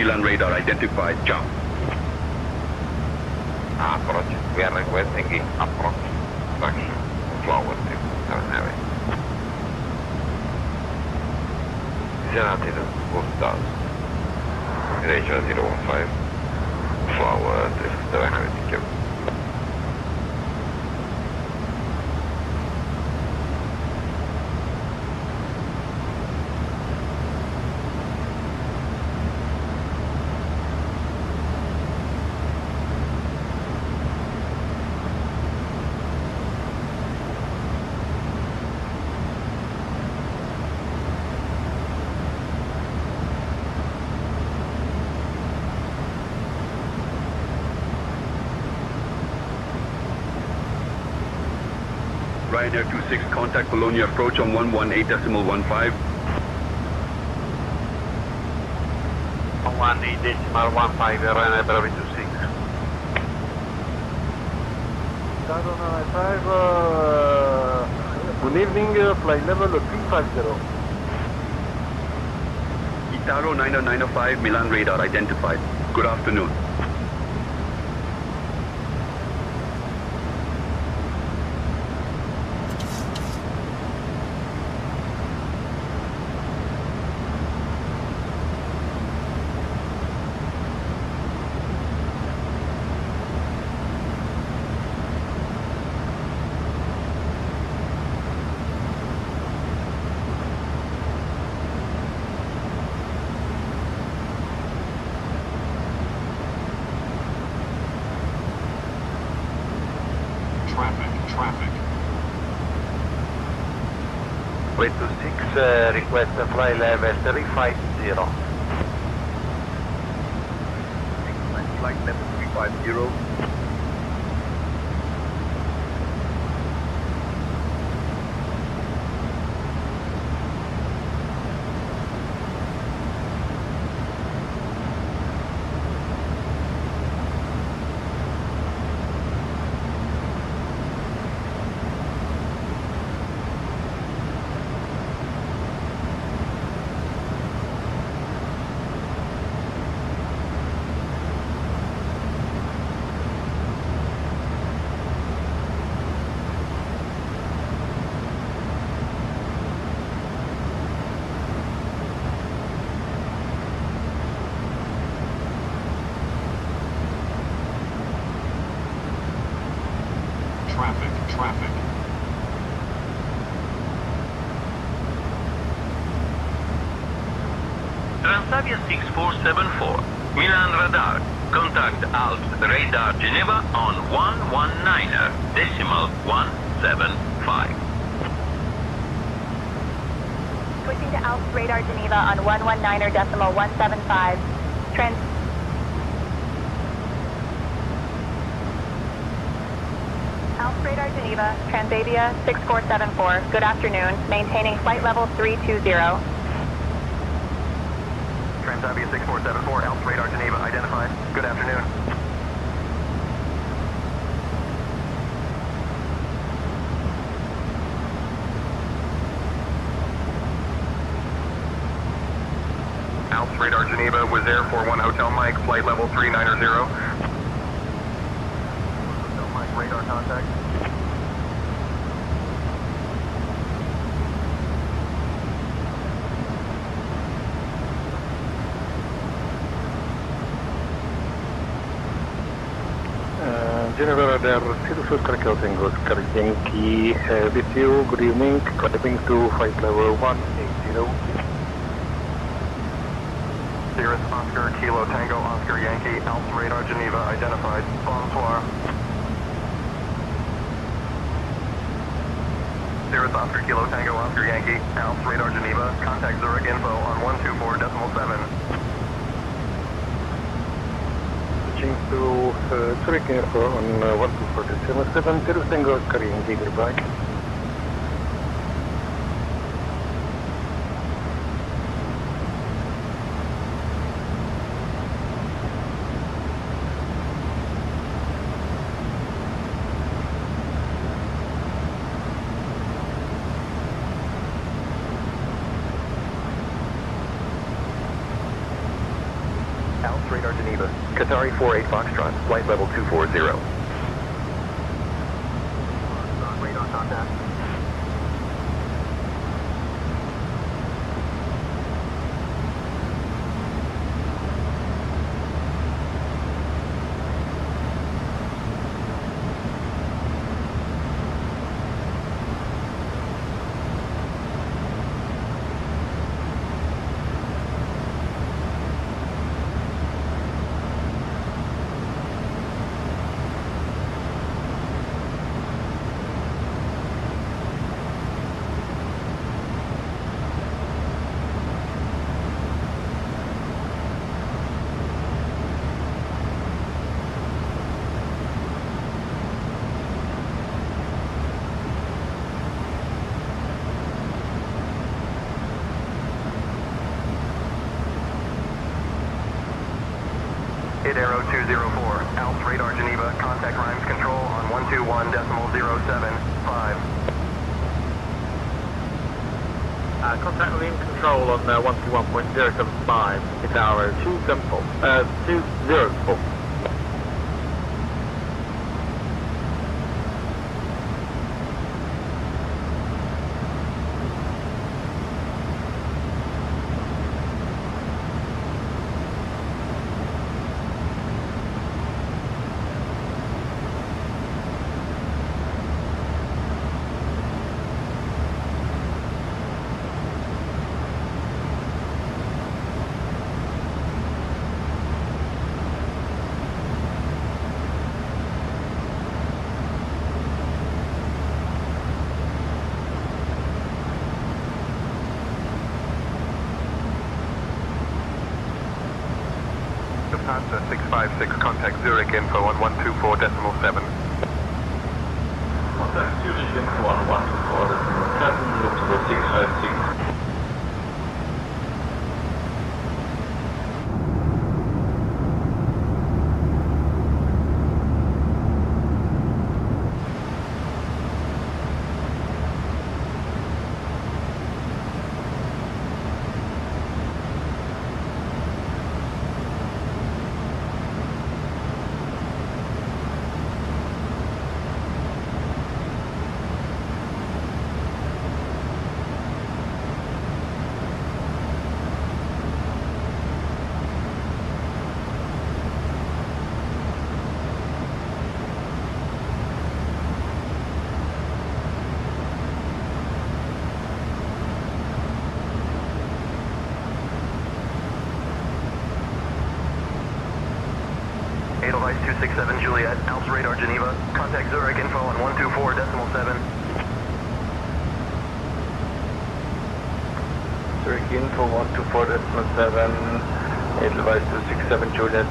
S: Milan radar identified. Jump.
J: Approach. We are requesting approach. Action. Forward to 7 heavy. United Gustas. Ratio 015. Forward to 7 heavy. Thank you.
S: Ryanair 26, contact Bologna approach on 118.15.
I: 118.15, Ryanair 26. Shadow 95, good evening, flight level 350.
S: Itaro 90905, Milan radar identified. Good afternoon.
I: Way 26, request flight level 350.
S: Flight level 350.
A: Traffic.
N: Transavia 6474, Milan radar. Contact ALF radar Geneva on 119.175.
K: Switching to ALF radar Geneva on 119.175. ALF radar Geneva, Transavia 6474. Good afternoon. Maintaining flight level 320.
G: Transavia 6474, ALF radar Geneva identified. Good afternoon.
S: ALF radar Geneva was Air 41 Hotel Mike, flight level 390.
G: Hotel Mike, radar contact.
I: Geneva Radar, Silver Tango, Oscar Yankee, with you, good evening, climbing to flight level 180.
G: Cirrus Oscar Kilo Tango Oscar Yankee, ALF radar Geneva identified. Bonsoir. Cirrus Oscar Kilo Tango Oscar Yankee, ALF radar Geneva, contact Zurich info on 124.7.
I: Switching to Zurich info on 124.7, Cirrus Tango Oscar Yankee, goodbye.
J: Qatari 48 Foxtrot, flight level 240.
H: Radar contact.
S: Hit Arrow 204, Alps Radar Geneva, contact Rhymes Control on 121.075.
I: Contact Marine Control on 121.075. It's Arrow 204.
S: Lufthansa 656, contact Zurich info on 124.7.
O: Contact Zurich info on 124.7, Lufthansa 656.
S: Edelweiss 267 Juliet, Alps Radar Geneva, contact Zurich info on 124.7.
O: Zurich info 124.7, Edelweiss 267 Juliet.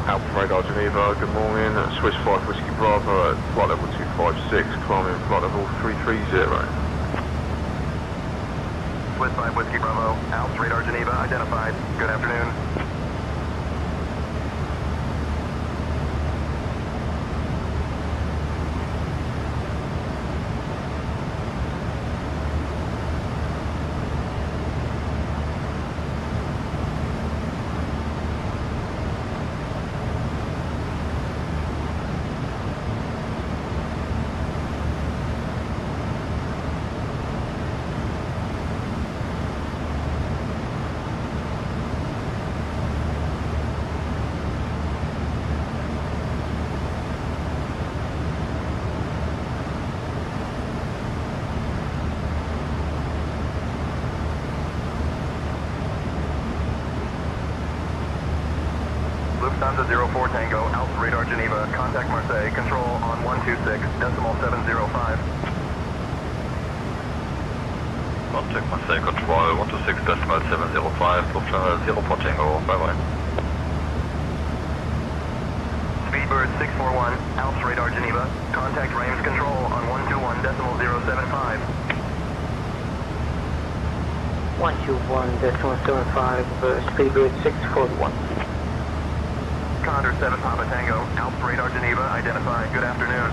J: Alpha Radar Geneva, good morning. Swiss Flight Whiskey Bravo at flight level 256, climbing flight level 330.
S: Swiss 5 Whiskey Bravo, Alps Radar Geneva, identified. Good afternoon. Lufthansa 04 Tango, Alpha Radar Geneva, contact Marseille, control on 126.705.
D: Contact Marseille Control 126.705, Lufthansa 04 Tango, bye bye.
S: Speedbird 641, Alpha Radar Geneva, contact Reims Control on 121.075.
L: 121.75, Speedbird 641.
S: Condor 7 Papa Tango, Alpha Radar Geneva, identified. Good afternoon.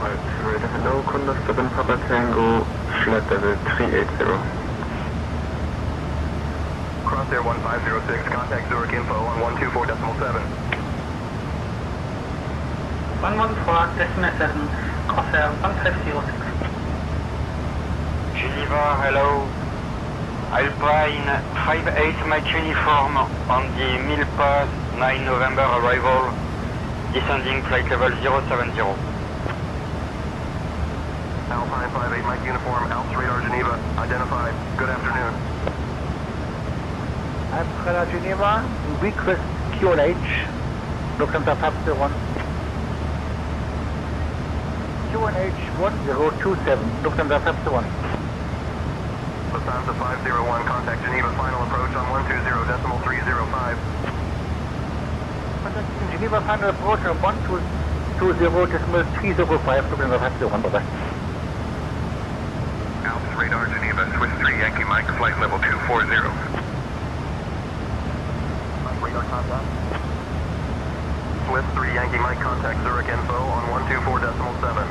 O: Radar hello, Condor 7 Papa Tango, flight level 380.
S: Crosshair 1506, contact Zurich info on 124.7.
P: 114.7, crosshair 1506.
I: Geneva, hello. Alpine 58 Mike uniform on the Milpas 9 November arrival, descending flight level 070.
S: Alpine 58 Mike uniform, Alpha Radar Geneva, identified. Good afternoon.
A: Alpha Radar Geneva, request QNH, Lufthansa 501. QNH 1027, Lufthansa 501.
S: Lufthansa 501, contact Geneva, final approach on 120.305.
A: Contact Geneva, final approach on 120.305, Lufthansa 501, bye-bye.
D: Alpha Radar Geneva, Swiss 3 Yankee Mike, flight level 240.
S: Radar contact. Swiss 3 Yankee Mike, contact Zurich info on 124.7.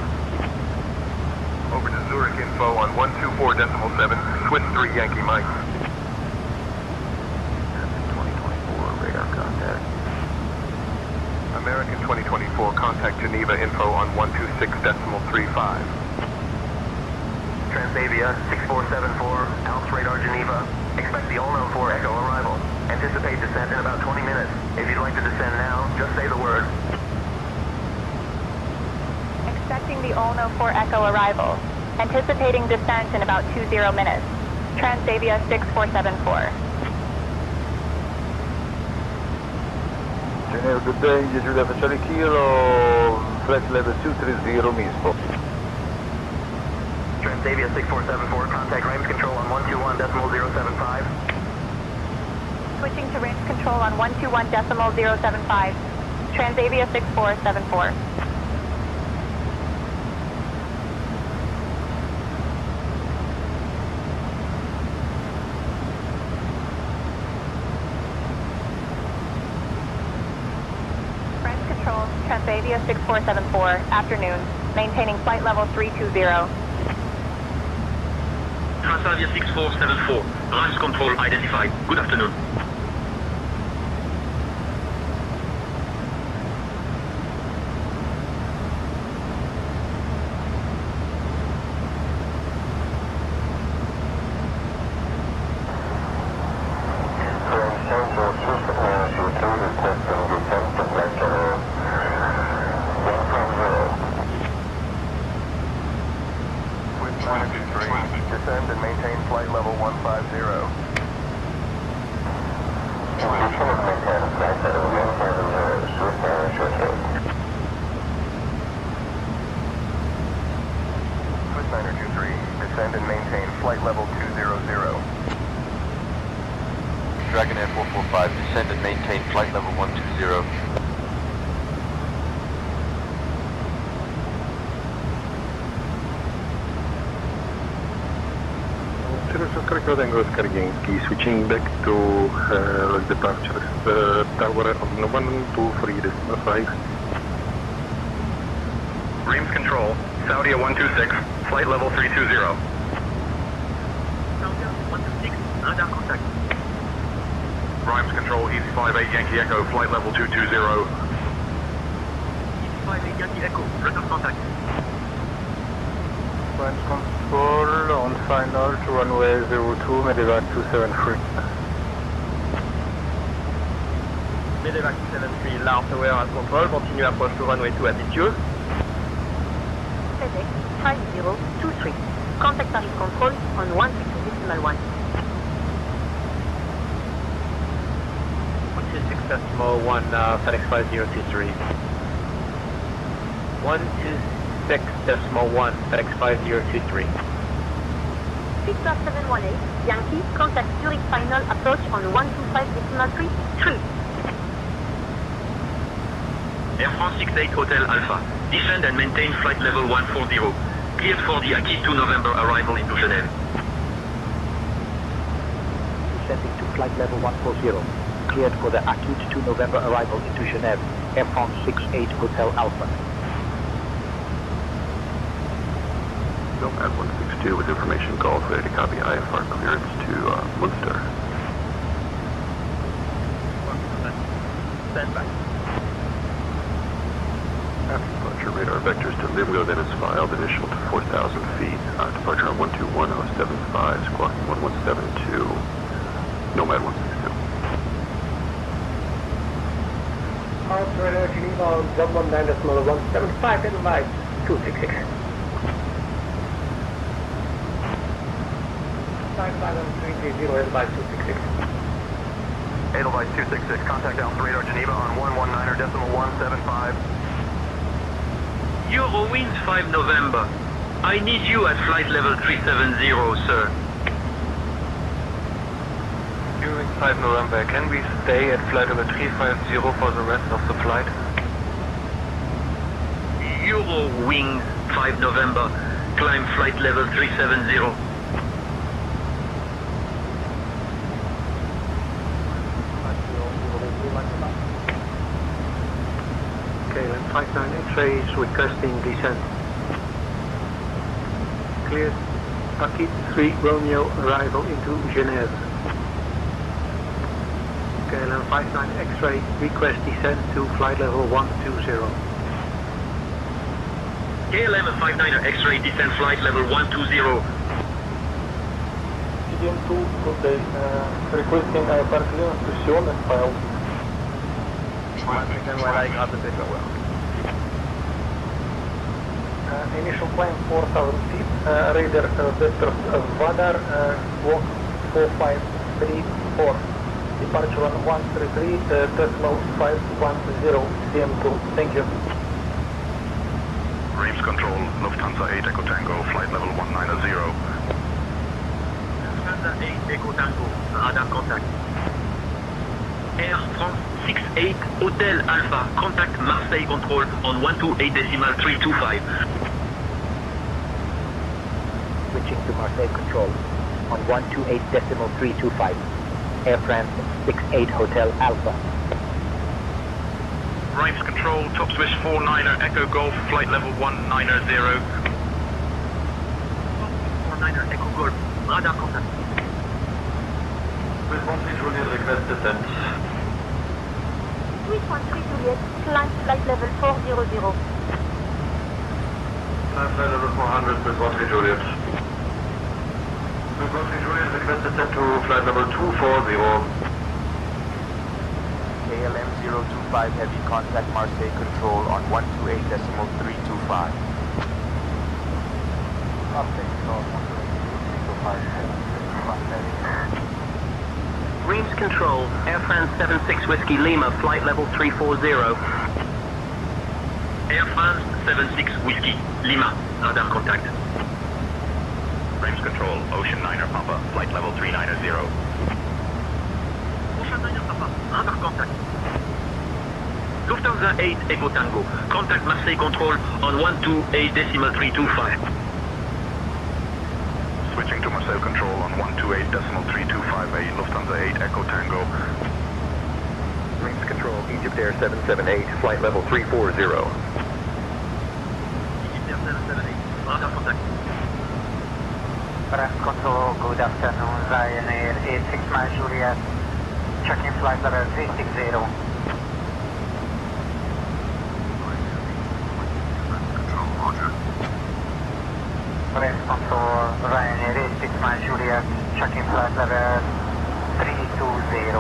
D: Over to Zurich info on 124.7, Swiss 3 Yankee Mike.
O: 2024 radar contact.
D: American 2024, contact Geneva info on 126.35.
S: Transavia 6474, Alpha Radar Geneva. Expect the all-known 4 Echo arrival. Anticipate descent in about 20 minutes. If you'd like to descend now, just say the word.
K: Expecting the all-known 4 Echo arrival. Anticipating descent in about 20 minutes. Transavia 6474.
I: Geneva, good day. Julia Facciali Kilo, flight level 230, Mispo.
S: Transavia 6474, contact Reims Control on 121.075.
K: Switching to range control on 121.075. Transavia 6474. Range control, Transavia 6474, afternoon, maintaining flight level 320.
N: Transavia 6474, Reims Control identified. Good afternoon.
S: Descend and maintain flight level 150. Swiss 923, descend and maintain flight level 200.
G: Dragon Air 445, descend and maintain flight level 120.
F: Tango Skarginski, switching back to departure, tower on 123.5.
D: Reims Control, Saudi 126, flight level 320.
N: Saudi 126, radar contact.
D: Reims Control, Easy 58 Yankee Echo, flight level 220.
N: Easy 58 Yankee Echo, radar contact.
I: French control on final to runway 02, Medevac 273.
L: Medevac 273, large tower at control, continue approach to runway 2 attitude.
K: FedEx 5023, contact Paris control on 162.1.
L: 126.1 FedEx 5023. 126.1 FedEx 5023.
Q: Victor 718, Yankee, contact Zurich final approach on 125.3.
N: Air France 68 Hotel Alpha. Descend and maintain flight level 140. Cleared for the Aki 2 November arrival into Genève.
R: Descending to flight level 140. Cleared for the Aki 2 November arrival into Genève. Air France 68 Hotel Alpha.
D: Nomad 162 with information Golf, ready to copy IFR clearance to Munster.
L: Stand by.
D: After departure, radar vectors to Limgo then is filed, initial to 4,000 feet. Departure on 121075, squawking 1172. Nomad 162.
L: Radar Geneva 119.175, advise 266. 55330, advise 266.
S: Edelweiss 266, contact Alpha Radar Geneva on 119.175.
N: Eurowings 5 November. I need you at flight level 370, sir.
I: During 5 November, can we stay at flight level 350 for the rest of the flight?
N: Eurowings 5 November. Climb flight level 370.
L: KLM 59 X-ray is requesting descent. Cleared. Aki 3 Romeo arrival into Genève. KLM 59 X-ray request descent to flight level 120.
N: KLM 59 X-ray descent flight level 120.
H: CDM2 today requesting IFR clearance to Sion and file. Initial climb 4,000 feet, radar vectors Vadar, walk 4534, departure on 133.510 CM2, thank you.
D: Reims Control, Lufthansa 8 Echo Tango, flight level 190.
N: Lufthansa 8 Echo Tango, radar contact. Air France 68 Hotel Alpha, contact Marseille Control on 128.325.
R: Switching to Marseille Control on 128.325. Air France 68 Hotel Alpha.
N: Reims Control, top Swiss 49er Echo Golf, flight level 190. 49er Echo Golf, radar contact.
G: Swiss 13 Juliet, request descent.
Q: Swiss 13 Juliet, climb flight level 400.
G: Climb flight level 400, Swiss 13 Juliet. Swiss 13 Juliet, request descent to flight level 240.
W: KLM 025 heavy contact Marseille Control on 128.325.
H: Marseille Control 128.325.
L: Reims Control, Air France 76 Whiskey Lima, flight level 340.
N: Air France 76 Whiskey Lima, radar contact.
D: Reims Control, Ocean 9er Papa, flight level 390.
N: Ocean 9er Papa, radar contact. Lufthansa 8 Echo Tango, contact Marseille Control on 128.325.
D: Switching to Marseille Control on 128.325, Lufthansa 8 Echo Tango.
G: Reims Control, Egypt Air 778, flight level 340.
N: Egypt Air 778, radar contact.
H: Reims Control, good afternoon, Ryanair 86 Mile Juliet, checking flight level 360. Reims Control, Ryanair 86 Mile Juliet, checking flight level 320.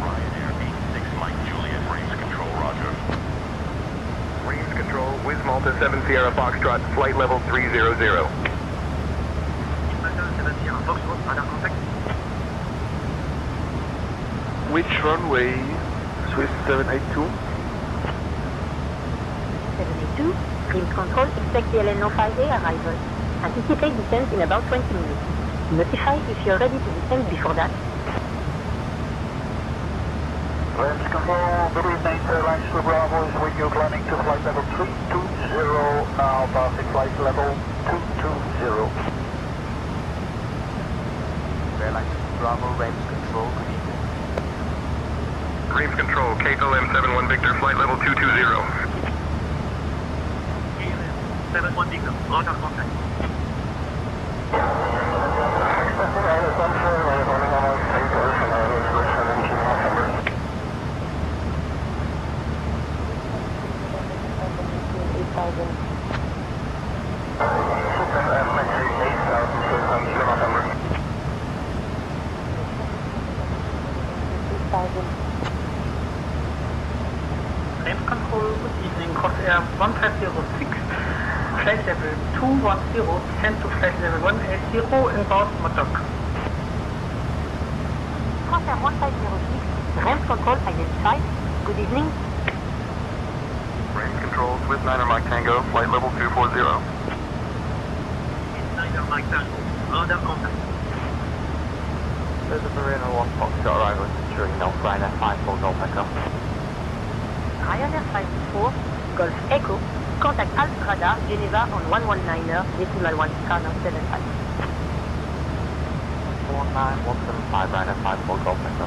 D: Ryanair 86 Mike Juliet, Reims Control, roger.
G: Reims Control, Wiz Malta 7 Sierra Foxtrot, flight level 300.
N: Malta 7 Sierra Foxtrot, radar contact.
G: which runway? Swiss 782.
Q: 782, Dreams Control, expect the LN05A arrival. Anticipate descent in about 20 minutes. Notify if you're ready to descend before that.
B: Dreams Control, good evening, Airlines to Bravo is with you, climbing to flight level 320, now passing flight level 220.
W: Airlines to Bravo, Dreams Control, good evening.
J: Dreams Control, KLM 71 Victor, flight level 220.
N: 71 Victor, radar contact.
P: Dreams Control, good evening, Cross Air 1506. Flight level 210, descend to flight level 180, inbound Modoc.
Q: Cross Air 1506, Dreams Control identified. Good evening.
D: Range control, Swiss 9er Mike Tango, flight level 240.
N: 9er Mike Tango, radar contact.
W: There's a Marina 1 Foxtrot arrival during North Ryanair 54 Golf Echo.
Q: Ryanair 54, Golf Echo, contact Alp Radar, Geneva on 119er, decimal 1 star 75.
W: 49175 Ryanair 54 Golf Echo.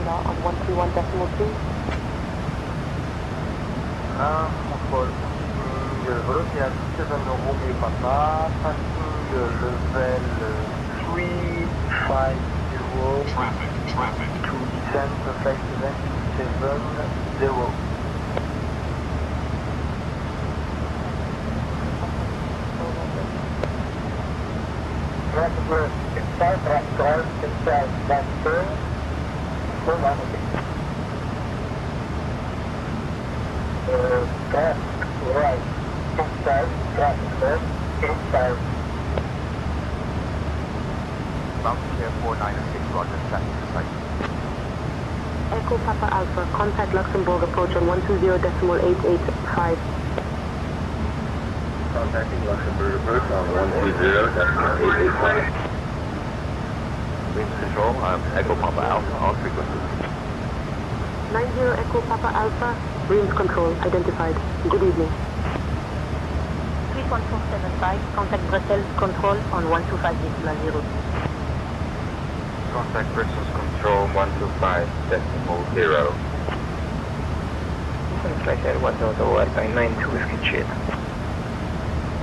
Q: On 131.2.
B: Control, velocity at 7 Romeo Papa, passing level 350
J: Traffic.
B: to descend to flight 770. Traffic inside, inside, left turn. Track right, inside, track left, inside.
W: Mountain Air 496, Roger, traffic to site.
Q: Echo Papa Alpha, contact Luxembourg approach on 120.885.
D: Contacting Luxembourg approach on 120.885. Dreams Control, Echo Papa Alpha, all frequencies.
Q: 90 Echo Papa Alpha, Dreams Control identified. Good evening. 31475, contact Brussels Control on 125.0.
D: Contact Brussels Control 125.0.
L: Flight Air 100.92 Whiskey Jet.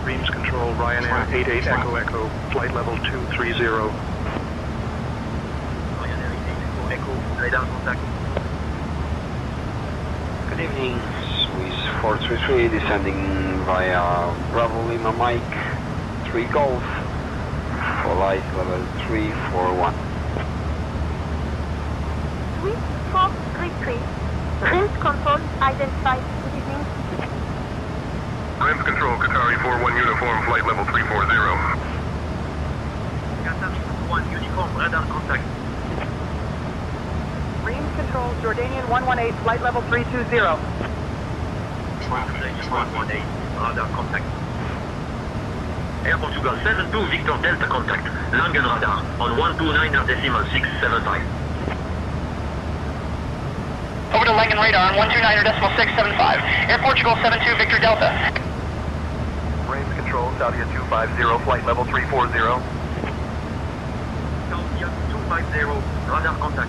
F: Dreams Control, Ryanair 88 Echo Echo, flight level 230.
N: Echo, radar contact.
C: Good evening, Swiss 433 descending via Bravo Lima Mike 3 Golf, flight level 341.
Q: Swiss 433, Dreams Control identified. Good evening.
J: Dreams Control, Qatari 41 Uniform, flight level 340.
N: Qatari 41 Uniform, radar contact.
P: Dreams Control, Jordanian 118, flight level 320.
N: Jordanian 118, radar contact. Air Portugal 72 Victor Delta contact, Langen radar on 129.675.
V: Over to Langen radar on 129.675. Air Portugal 72 Victor Delta.
D: Range control, Saudia 250, flight level 340.
N: Saudia 250, radar contact.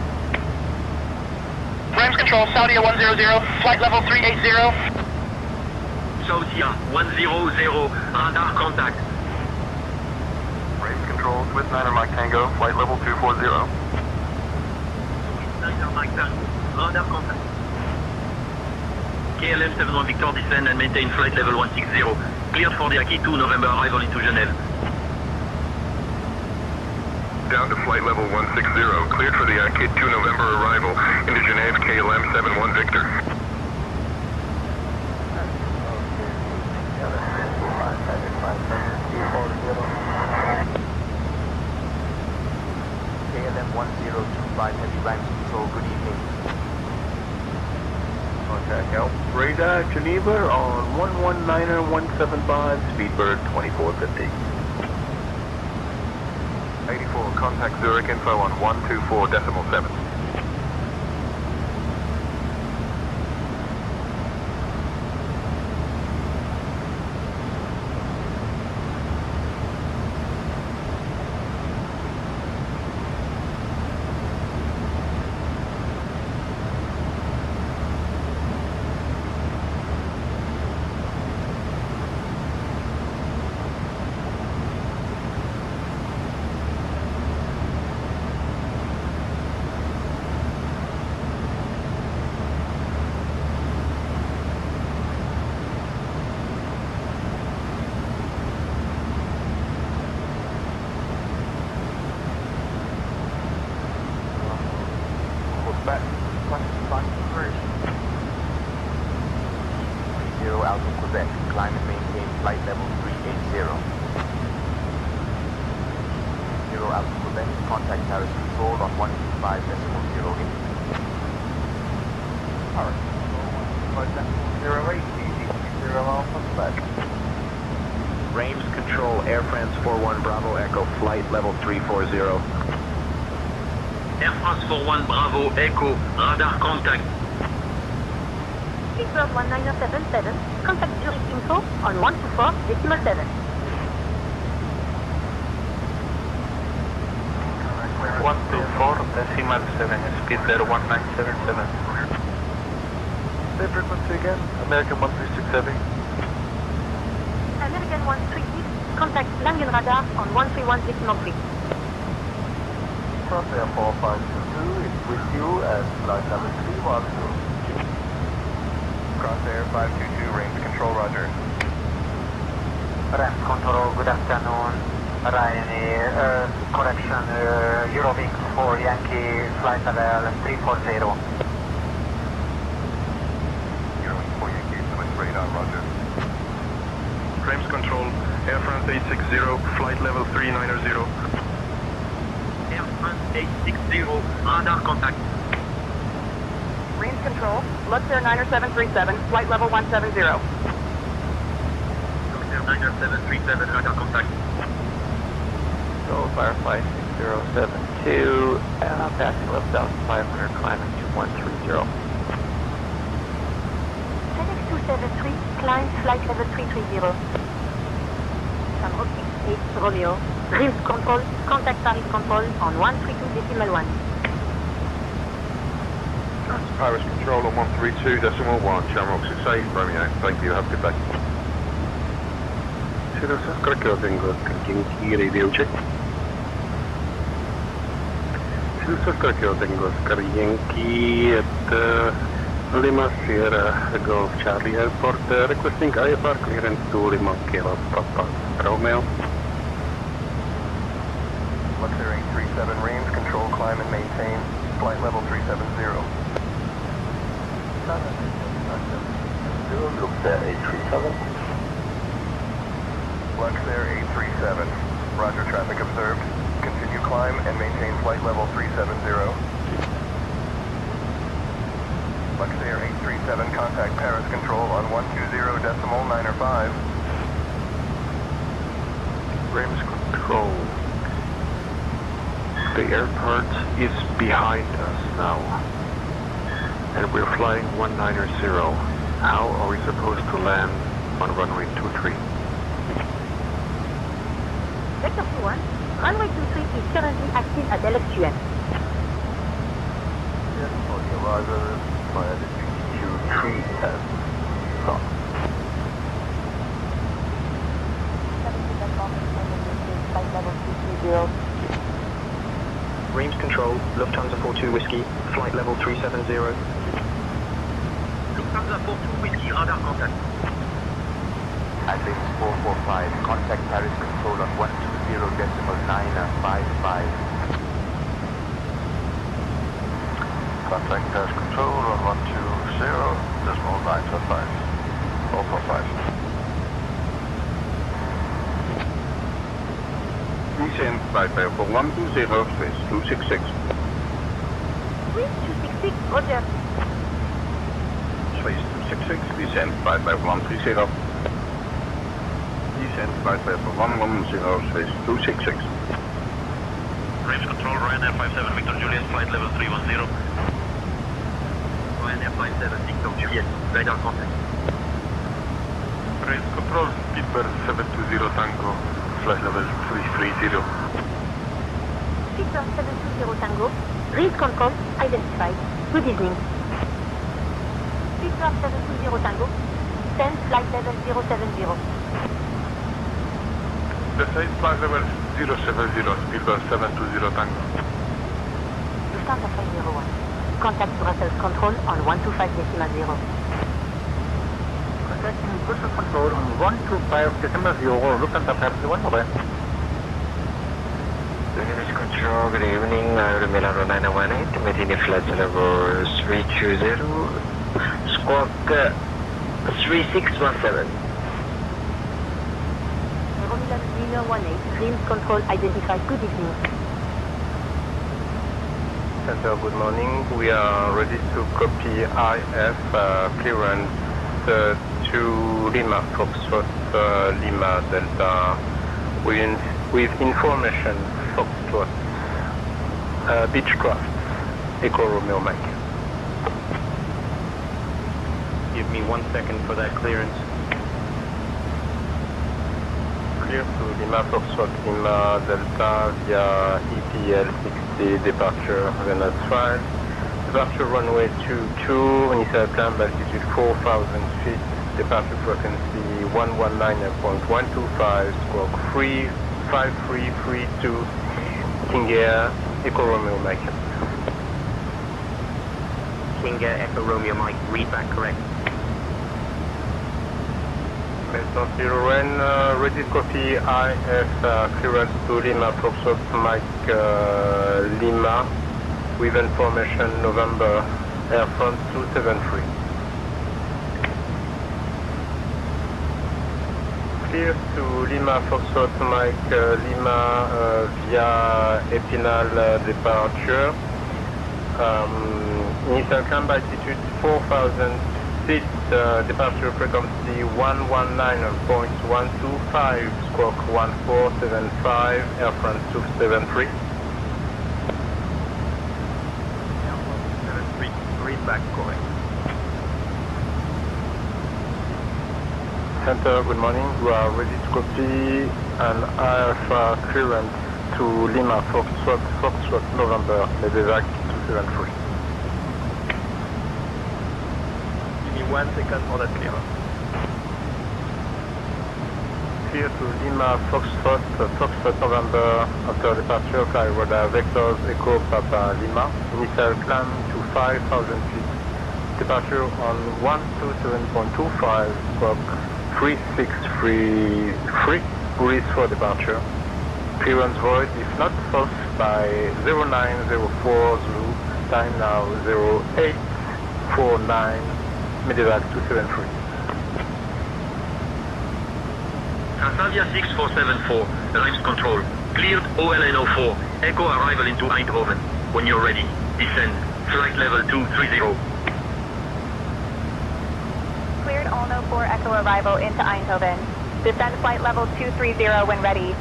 V: Rams Control, Saudia 100, flight level 380.
N: Saudia 100, radar contact.
D: Range control, Swiss 9er Mike Tango, flight level 240.
N: Swiss 9er Mike Tango, radar contact. KLM 71 Victor descend and maintain flight level 160. Cleared for the Aki 2 November arrival into Genève.
J: Down to flight level 160, cleared for the Aki 2 November arrival into Genève, KLM 71 Victor. contact Alpha Radar Geneva on 119er175, Speedbird 2450.
G: 84, contact Zurich info on 124.7.
N: Air France 41 Bravo Echo, radar contact.
Q: Speedbird 1977, contact Zurich info on 124.7.
I: 124.7, Speedbird 1977.
G: Same frequency again, American 1367.
Q: American 136, contact Langen radar on 131.3.
B: Crosshair 4522 is with you at flight level 312.
G: Crosshair 522, range control, roger.
H: Range control, good afternoon. Ryanair, correction, Eurowings for Yankee, flight level 340.
G: Eurowings for Yankee, switch radar, roger.
J: Frames control, Air France 860, flight level 390.
N: Air France 860, radar contact.
K: Range control, Luxair 90737, flight level 170.
N: Luxair 90737, radar contact.
O: Go Firefly 6072, passing level 1500, climbing to 130.
Q: FedEx 273, climb flight level 330. Shamrock 8 Romeo, Rims control, contact Paris control on 132.1.
J: Paris control on 132.1, Shamrock 68, Romeo. Thank you, have a good day.
F: Silvestre Tango, Yankee radio check. Silvestre Tango, Yankee at Lima Sierra Golf Charlie Airport, requesting IFR clearance to Lima Kilo Papa Romeo.
G: Luxair 837, range control, climb and maintain, flight level 370.
B: Luxair 837.
G: Luxair 837, roger, traffic observed. Continue climb and maintain flight level 370. Luxair 837, contact Paris control on 120.905.
J: Frames control. The airport is behind us now. And we're flying 190. How are we supposed to land on runway 23?
Q: Vector 21, runway 23 is currently active at LFMN.
B: Yes, for the arrival via the GQ3 as from.
Q: Flight level 230.
L: Reims control, Lufthansa 42 Whiskey, flight level 370.
N: Lufthansa 42 Whiskey, radar contact.
W: Atlas 445, contact Paris control on 120.955.
G: Contact Paris control on 120.955. 445.
J: Descend flight level 120, space 266.
Q: Wind 266, roger.
F: space 266, descend flight level 130. Descend flight level 110, space 266.
N: Range control, Ryanair 57 Victor Juliet, flight level 310. Ryanair 57 Victor Juliet, radar contact.
F: Range control, Speedbird 720 Tango, flight level 330.
Q: Speedbird 720 Tango, raise control identified. Good evening. Speedbird 720 Tango, send flight level 070.
F: Descend flight level 070, Speedbird 720 Tango.
Q: Lufthansa 501. Contact Brussels Control on 125.0.
A: Contacting Brussels Control on 125.0, Lufthansa 501, over.
O: British Control, good evening. Milano 918, maintaining flight level 320, squawk 3617.
Q: Milano 18, Dreams Control identified. Good evening.
F: Center, good morning. We are ready to copy IF clearance to Lima, Foxtrot Lima Delta with information Foxtrot Beechcraft Echo Romeo Mike.
L: Give me 1 second for that clearance.
F: Clear to Lima Foxtrot Lima Delta via EPL 60 departure Venus 5. Departure runway 22, initial climb altitude 4,000 feet, departure frequency 119.125, squawk 35332, King Air, Echo Romeo Mike.
L: King Air, Echo Romeo Mike, read back correct.
F: Maison Siren, ready to copy IF clearance to Lima Foxtrot Mike Lima with information November Air France 273. Clear to Lima Foxtrot Mike Lima via Epinal departure. Initial climb altitude 4,000 feet, departure frequency 119.125, squawk 1475, Air France 273.
L: Read back correct.
F: Center, good morning. We are ready to copy an IF clearance to Lima Foxtrot November, Medevac 273.
L: Give me 1 second for that clearance.
F: Clear to Lima Foxtrot November after departure, fly radar vectors Echo Papa Lima. Initial climb to 5,000 feet. Departure on 127.25, squawk 3633, release for departure. Clearance void if not false by 0904 Zulu, time now 0849, Medevac 273.
N: Transavia 6474, Reims Control, cleared OLN04, Echo arrival into Eindhoven. When you're ready, descend, flight level 230.
K: Cleared All 04 Echo arrival into Eindhoven. Descend flight level 230 when ready.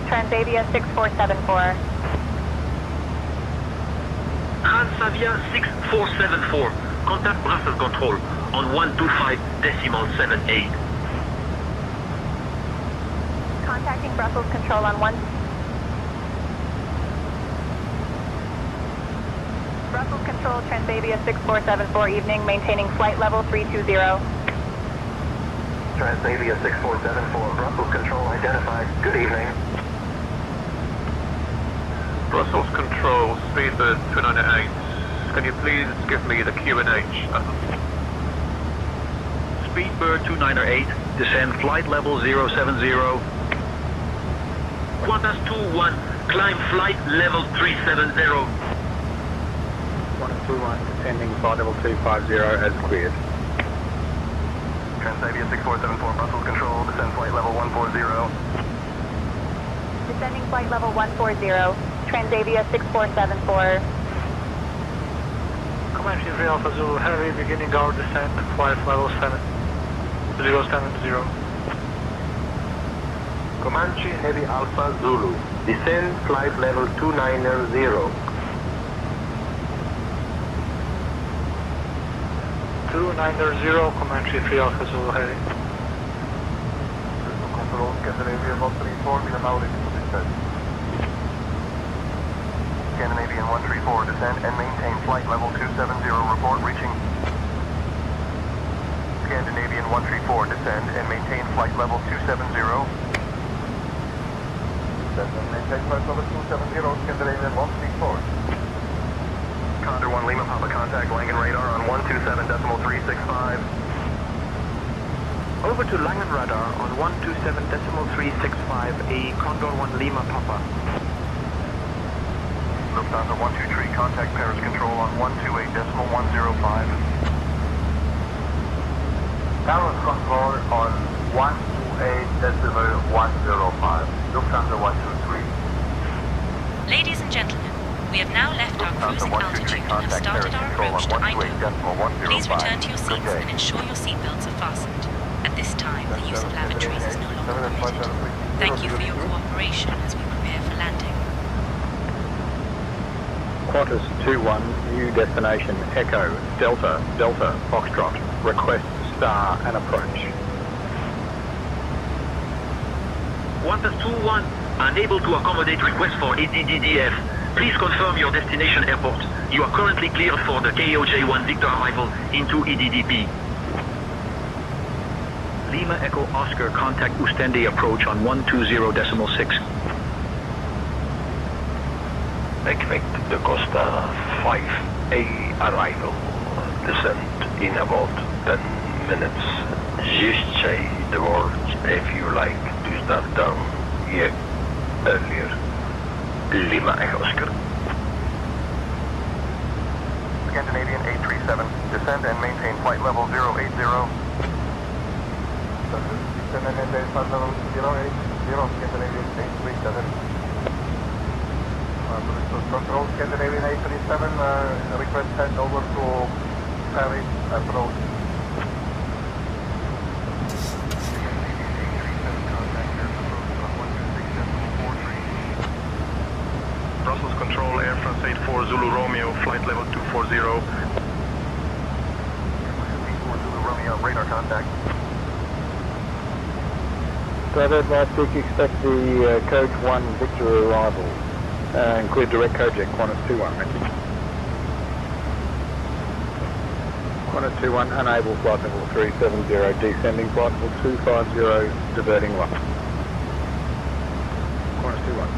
K: Transavia 6474.
N: Transavia 6474, contact Brussels Control on 125.78.
K: Contacting Brussels Control on Brussels Control, Transavia 6474 evening, maintaining flight level 320.
S: Transavia 6474, Brussels Control identified. Good evening.
J: Brussels Control, Speedbird 298. Can you please give me the QNH?
N: Speedbird 298, descend flight level 070. Qantas 21, climb flight level 370.
F: 121, descending flight level 250 as cleared.
S: Transavia 6474, Brussels Control, descend flight level 140.
K: Descending flight level 140. Transavia 6474.
I: Comanche 3 Alpha Zulu Heavy, beginning our descent, flight level 7, 070.
F: Comanche Heavy Alpha Zulu, descend flight level 290.
I: 290, Comanche 3 Alpha Zulu Heavy.
G: Control, Scandinavian 134, we are now ready to descend. Scandinavian 134, descend and maintain flight level 270, report reaching. Scandinavian 134, descend and maintain flight level 270. Descend and maintain flight level 270, Scandinavian 134. Condor 1 Lima, Papa contact Langen radar on 127.365.
W: Over to Langen radar on 127.365, a Condor 1 Lima Papa.
G: Lufthansa 123, contact Paris control on 128.105.
A: Paris control on 128.105. Lufthansa 123.
E: Ladies and gentlemen, we have now left our cruising altitude and have started our approach to Eindhoven. Please return to your seats and ensure your seatbelts are fastened. At this time, the use of lavatories is no longer permitted. Thank you for your cooperation as we prepare for landing.
F: Qantas 21, new destination, Echo, Delta, Delta, Foxtrot. Request star and approach.
N: Qantas 21, unable to accommodate request for EDDDF. Please confirm your destination airport. You are currently cleared for the KOJ-1 Victor arrival into EDDP.
W: Lima Echo Oscar, contact Oostende approach on 120.6.
M: Expect the Costa 5A arrival. Descent in about 10 minutes. Just say the word if you like to start down here earlier. Lima Echo Oscar.
G: Scandinavian 837, descend and maintain flight level 080. Descend and maintain flight level 080, Scandinavian 837. Control Scandinavian 837, request send over to Paris approach. Brussels Control, Air France 84 Zulu Romeo, flight level 240. 84 Zulu Romeo, radar contact.
F: Started last week, expect the Coach 1 Victor arrival. Include direct Kojak, Qantas 21, thank you. Qantas 21, unable, flight level 370, descending, flight level 250, diverting 1. Qantas 21.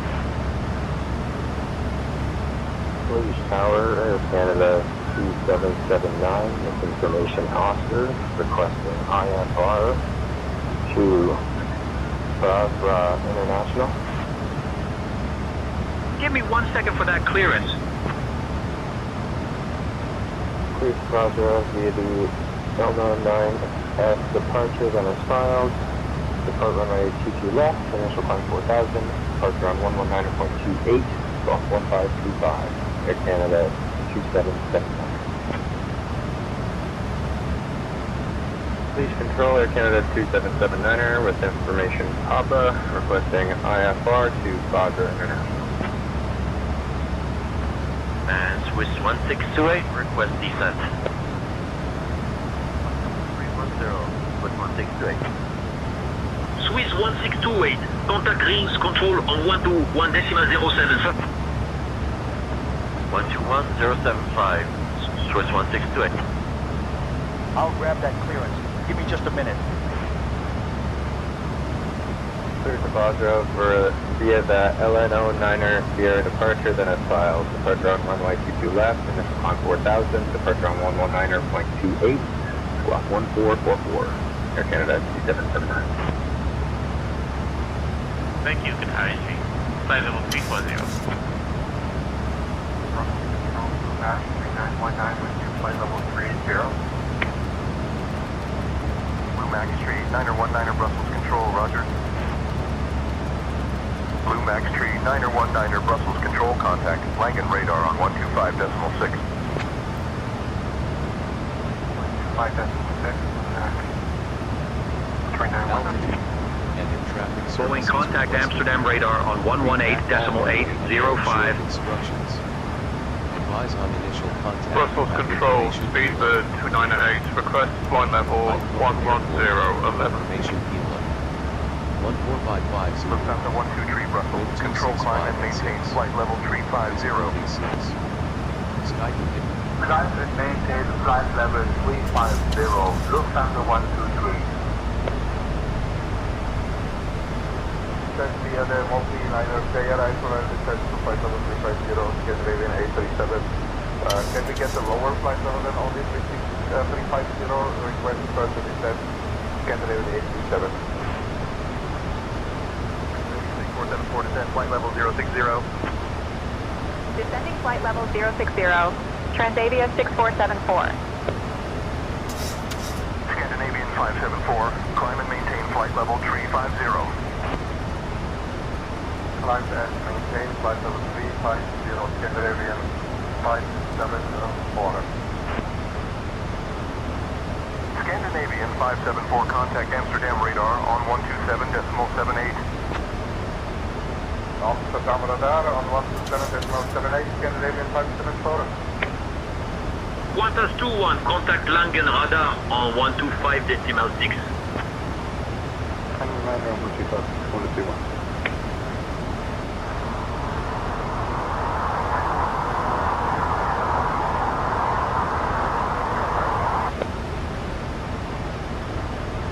O: Police Tower, Air Canada 2779, misinformation Oscar, requesting IFR to Basra International.
W: Give me 1 second for that clearance.
O: Please Basra via the L9F departure, then as filed. Depart runway 22 left, initial climb 4000, departure on 119.28, off 1525. Air Canada 2779.
F: Please control Air Canada 2779er with information Papa, requesting IFR to Basra International.
N: And Swiss 1628, request descent.
G: 310, Swiss 1628.
N: Swiss 1628, contact rings control on 121.075.
G: 121.075, Swiss 1628.
R: I'll grab that clearance. Give me just a minute.
F: Clear to Basra for via the LN09er Sierra departure, then as filed. Departure on runway 22 left, initial climb 4000, departure on 119.28, squawk 1444. Air Canada 2779.
J: Thank you, Kataiji. Flight level 340.
G: Max 3919 with you, flight level 380. Blue Max 3919er Brussels Control, roger. Blue Max 3919er Brussels Control, contact Langen radar on 125.6.
N: Boeing contact Amsterdam radar on 118.805.
C: Instructions. Advise on initial contact.
I: Brussels Control, Speedbird 298, request flight level 11011.
C: 14550.
G: Lufthansa 123 Brussels, control climb and maintain flight level 350.
C: Sky Union.
B: Climb and maintain flight level 350, Lufthansa 123.
G: Via the multi-liner KRI for descent to flight level 350, Scandinavian 837. Can we get the lower flight level than only 350? Request further descent, Scandinavian 837.
S: 6474 descent, flight level 060.
K: Descending flight level 060. Transavia 6474.
G: Scandinavian 574, climb and maintain flight level 350. Climb and maintain flight level 350, Scandinavian 574. Scandinavian 574, contact Amsterdam radar on 127.78. Amsterdam radar on 127.78, Scandinavian 574.
N: Qantas 21, contact Langen radar on 125.6.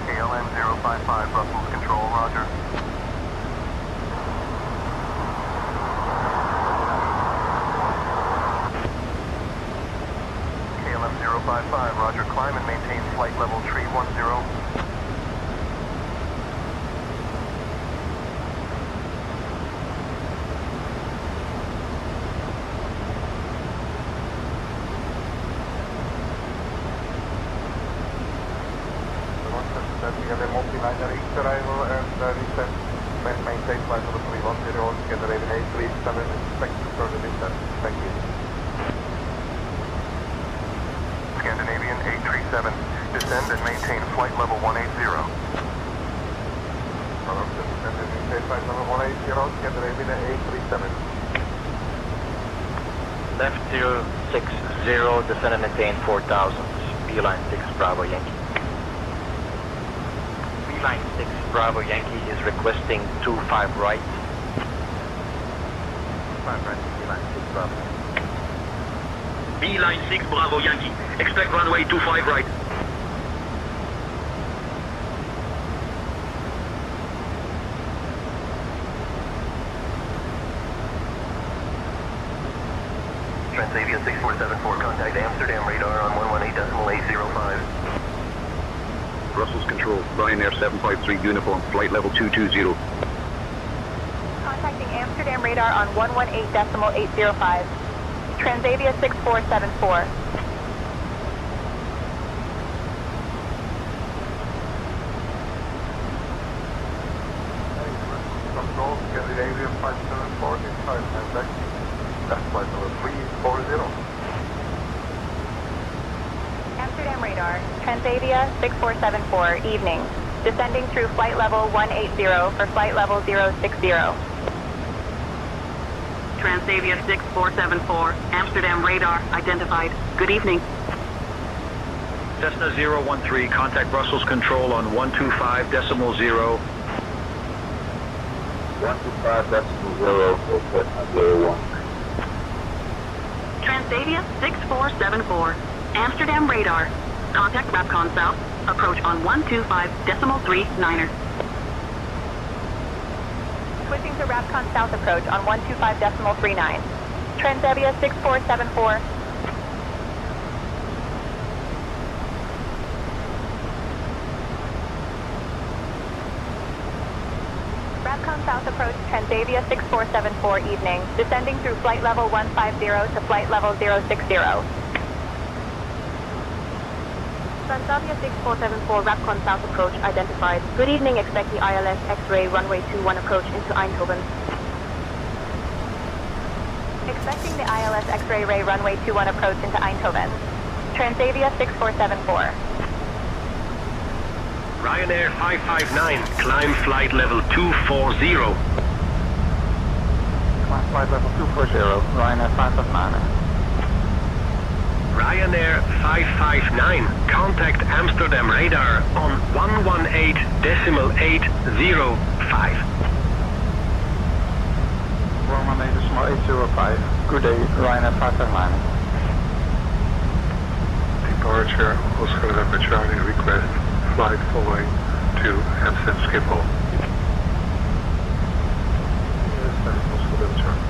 G: KLM 055, Brussels Control, roger. KLM 055, roger, climb and maintain flight level 310. We have a multi-liner east arrival and descent, maintain flight level 310, Scandinavian 837, expect further descent. Thank you. Scandinavian 837, descend and maintain flight level 180. Descend and maintain flight level 180, Scandinavian 837.
L: Left 060, descend and maintain 4000. Beeline 6 Bravo Yankee. Beeline 6 Bravo Yankee is requesting 25 right. 5 right, Beeline 6 Bravo.
N: Beeline 6 Bravo Yankee. Expect runway 25 right.
S: Transavia 6474, contact Amsterdam radar on 118.805.
T: Brussels Control, Ryanair 753 uniform, flight level 220.
K: Contacting Amsterdam radar on 118.805. Transavia 6474.
G: Control, Scandinavian 574, inside contact. That's flight level 340.
K: Amsterdam radar, Transavia 6474, evening. Descending through flight level 180 for flight level 060.
U: Transavia 6474, Amsterdam radar identified. Good evening.
N: Cessna 013, contact Brussels Control on 125.0.
O: 125.0 for Cessna 01.
U: Transavia 6474, Amsterdam radar. Contact Rapcon South. Approach on 125.39er.
K: Switching to Rapcon South approach on 125.39. Transavia 6474. Rapcon South approach, Transavia 6474, evening. Descending through flight level 150 to flight level 060. Transavia 6474, Rapcon South approach identified. Good evening, expect the ILS X-ray runway 21 approach into Eindhoven. Expecting the ILS X-ray runway 21 approach into Eindhoven. Transavia 6474.
N: Ryanair 559, climb flight level 240.
A: Climb flight level 240, Ryanair 559.
N: Ryanair 559, contact Amsterdam radar on 118.805.
A: 118.805. Good day, Ryanair 559.
F: Departure, Oscar November Charlie, request flight following to Amsterdam Schiphol. Yes, that is Oscar November Charlie.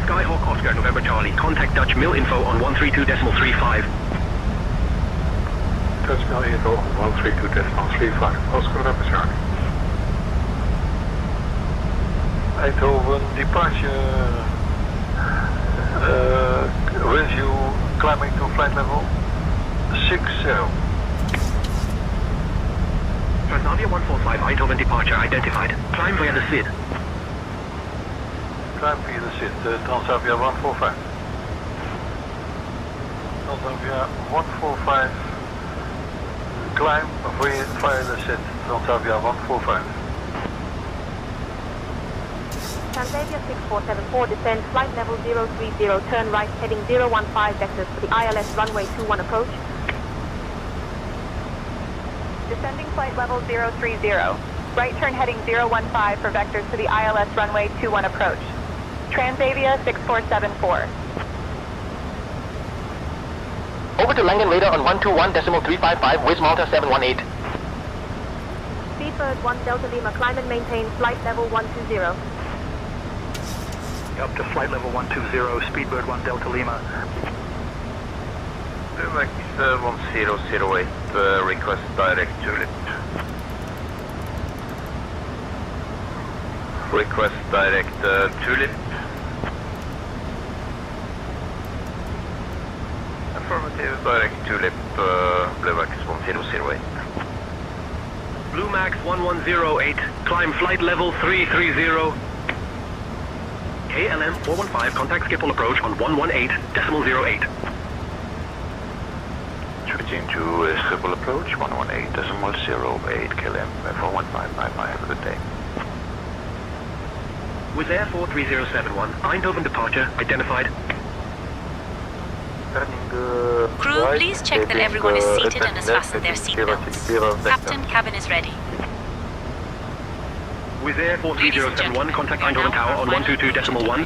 N: Skyhawk Oscar November Charlie, contact Dutch Mill Info on 132.35.
F: Dutch Mill Info on 132.35. Oscar November Charlie.
B: Eindhoven departure with you climbing to flight level 60.
N: Transavia 145 Eindhoven departure identified. Climb via the SID.
B: Climb via the SID, Transavia 145. Transavia 145, climb via the SID, Transavia 145.
Q: Transavia 6474, descend flight level 030, turn right heading 015 vectors for the ILS runway 21 approach.
K: Descending flight level 030. Right turn heading 015 for vectors to the ILS runway 21 approach. Transavia 6474.
D: Over to Langen radar on 121.355, Wiz Malta 718.
Q: Speedbird 1 Delta Lima, climb and maintain flight level 120.
R: Up to flight level 120, Speedbird 1 Delta Lima.
J: Max 1008, request direct tulip. Request direct tulip. Affirmative, direct tulip, Blue Max 1008.
N: Blue Max 1108, climb flight level 330. KLM 415, contact Schiphol approach on 118.08.
J: Switching to Schiphol approach 118.08, KLM 415, have a good day.
N: With Air 43071, Eindhoven departure identified.
E: Crew, please check that everyone is seated and has fastened their seatbelts. Captain, cabin is ready.
N: With Air 43071, contact Eindhoven Tower on 122.1.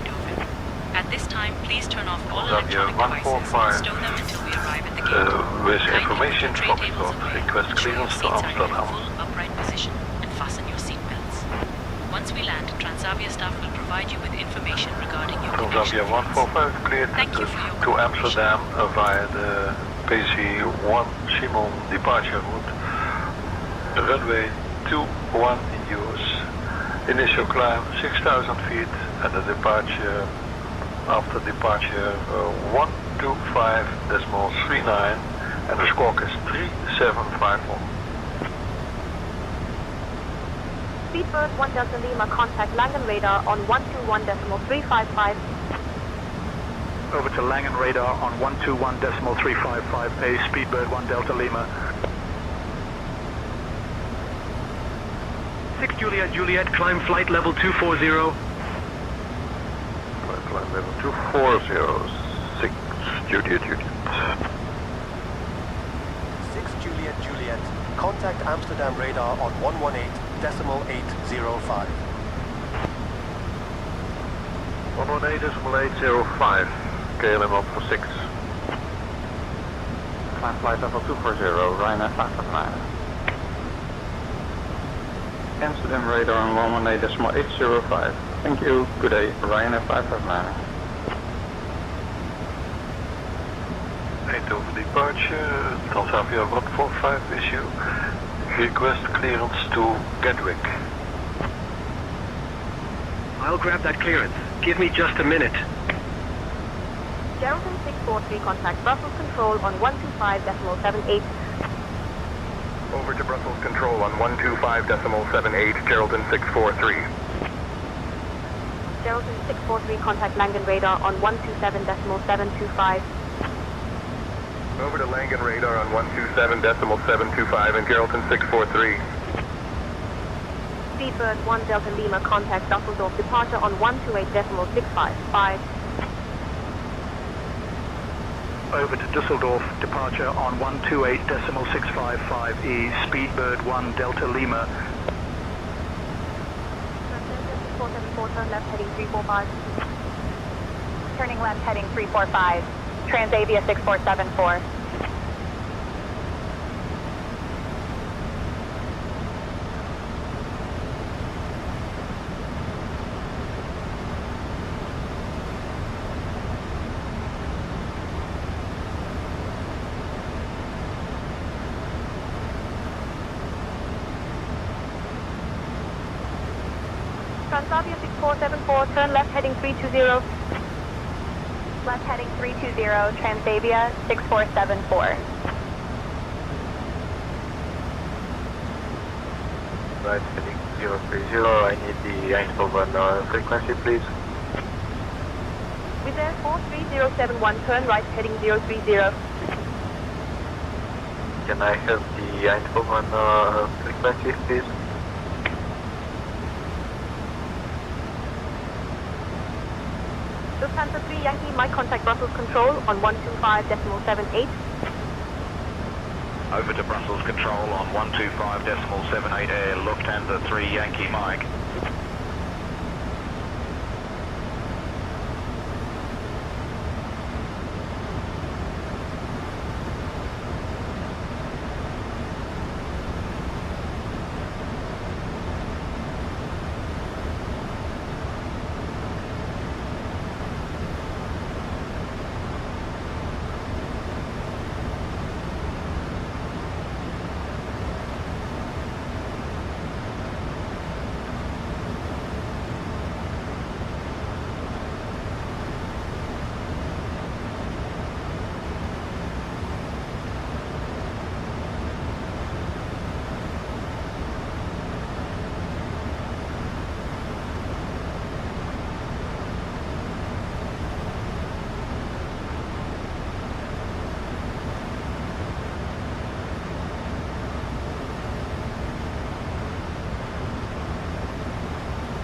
E: At this time, please turn off all electronic devices and stow them until we arrive at the gate.
B: With information from Scott, request clearance to Amsterdam.
E: Full upright position and fasten your seatbelts. Once we land, Transavia staff will provide you with information regarding your
B: Transavia 145 cleared to Amsterdam via the PC-1 Simon departure route. Runway 21 in use. Initial climb 6,000 feet and the departure after departure 125.39 and the squawk is 3751.
Q: Speedbird 1 Delta Lima, contact Langen radar on 121.355.
R: Over to Langen radar on 121.355, Speedbird 1 Delta Lima.
N: 6 Juliet, climb flight level 240.
B: Climb level 240, 6 Juliet.
P: 6 Juliet, contact Amsterdam radar on 118.805.
B: 118.805, KLM up for 6.
A: Climb flight level 240, Ryanair 559. Amsterdam radar on 118.805. Thank you. Good day, Ryanair 559.
B: Eindhoven departure, Transavia 145 issue. Request clearance to Gatwick.
N: I'll grab that clearance. Give me just a minute.
Q: Geraldton 643, contact Brussels Control on 125.78.
W: Over to Brussels Control on 125.78, Geraldton 643.
Q: Geraldton 643, contact Langen radar on 127.725.
G: Over to Langen radar on 127.725 and Carrollton 643.
Q: Speedbird 1 Delta Lima, contact Dusseldorf departure on 128.655.
R: Over to Dusseldorf, departure on 128.655 Speedbird 1 Delta Lima.
Q: 474, turn left heading 345.
H: Turning left heading 345. Transavia 6474.
Q: Transavia 6474, turn left heading 320.
H: Left heading 320, Transavia 6474.
I: Right heading 030, I need the Eindhoven frequency please.
Q: With Air 43071, turn right heading 030.
I: Can I have the Eindhoven frequency please?
Q: Lufthansa 3 Yankee, Mike, contact Brussels Control on 125.78.
M: Over to Brussels Control on 125.78 Air, Lufthansa 3 Yankee Mike.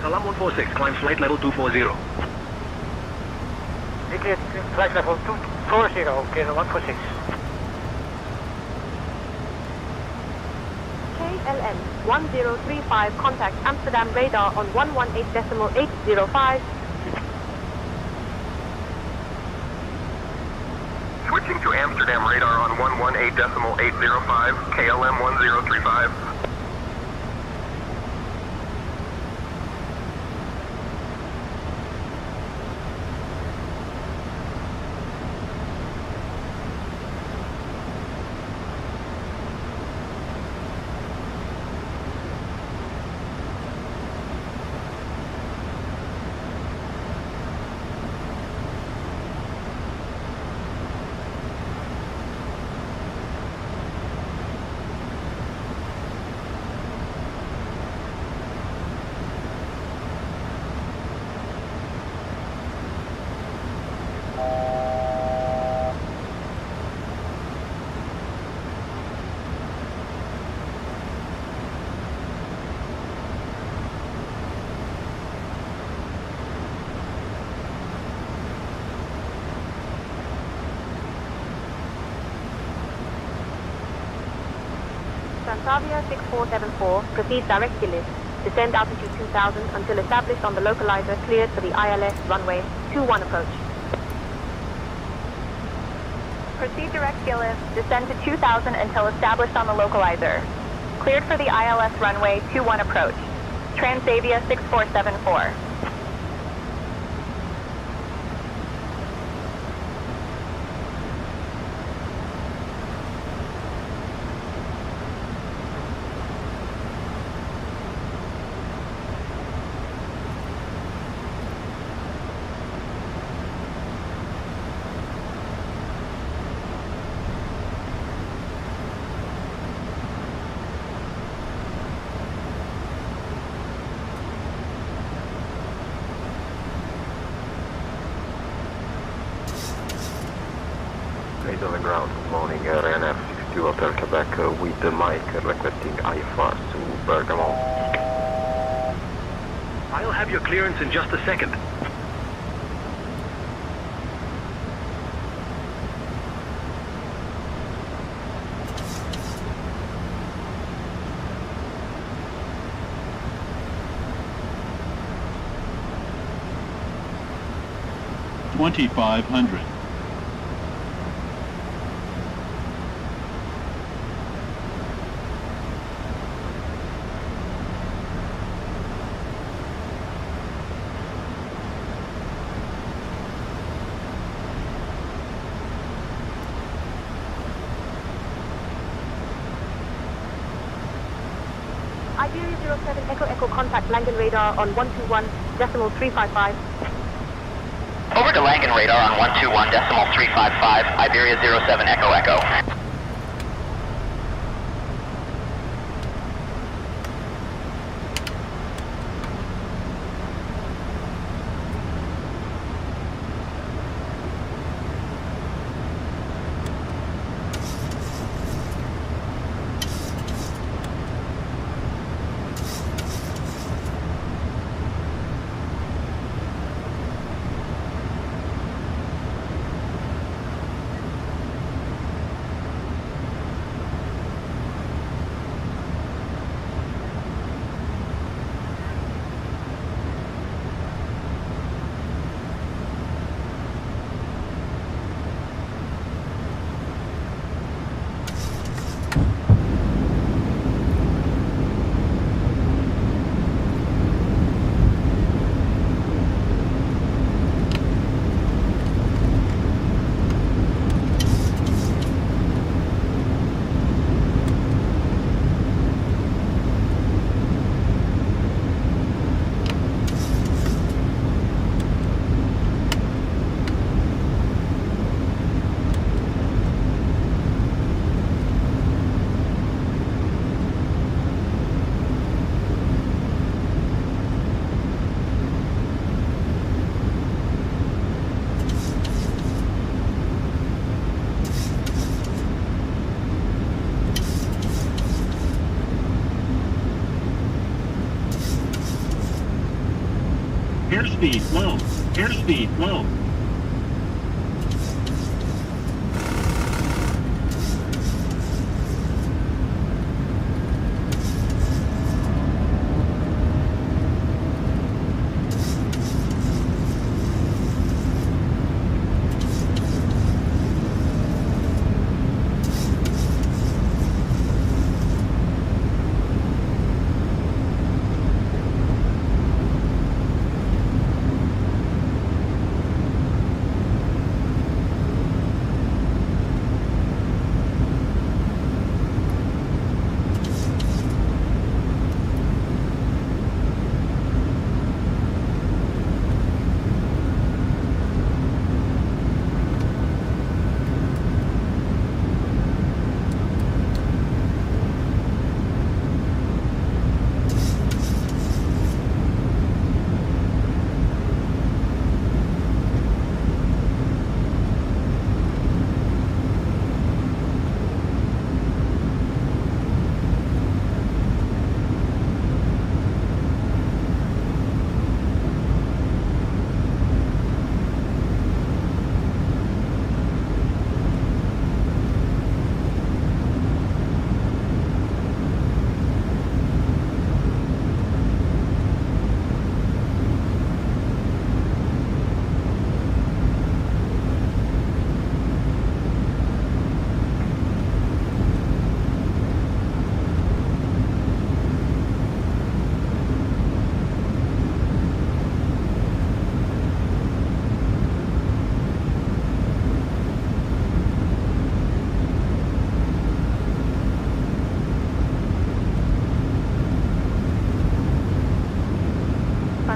N: Salam 146, climb flight level 240.
R: Declared flight level 240, okay, 146.
Q: KLM 1035, contact Amsterdam radar on 118.805.
S: Switching to Amsterdam radar on 118.805, KLM 1035.
Q: Transavia 6474, proceed directly lift. Descend altitude 2000 until established on the localizer cleared for the ILS runway 21 approach.
H: Proceed direct ski lift, descend to 2000 until established on the localizer. Cleared for the ILS runway 21 approach. Transavia 6474.
W: back with the mic requesting IFR to Bergamo.
N: I'll have your clearance in just a second.
C: $2,500.
Q: Iberia 07 Echo Echo contact Langen radar on 121.355.
D: Over to Langen radar on 121.355, Iberia 07 Echo Echo.
C: Airspeed low. Airspeed low.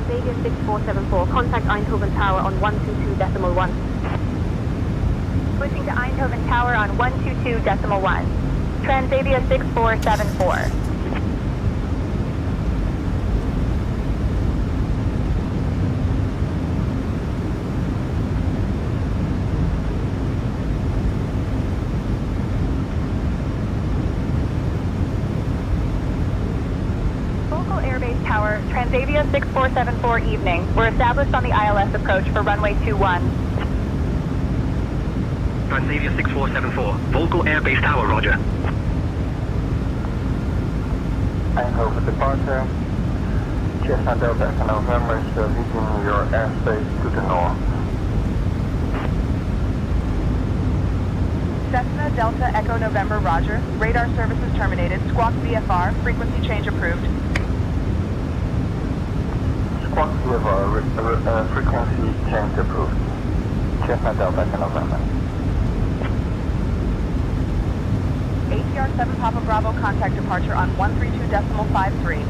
Q: Transavia 6474, contact Eindhoven Tower on 122.1.
H: Switching to Eindhoven Tower on 122.1. Transavia 6474. Tower, Transavia 6474 evening. We're established on the ILS approach for runway 21.
N: Transavia 6474, Volkel Air Base Tower, roger.
B: Eindhoven departure. Cessna Delta Echo November is leaving your airspace to the north.
K: Cessna Delta Echo November, roger. Radar services terminated. Squawk VFR, frequency change approved.
B: Squawk VFR, frequency change approved. Cessna Delta Echo November.
K: ATR 7 Papa Bravo contact departure on 132.53.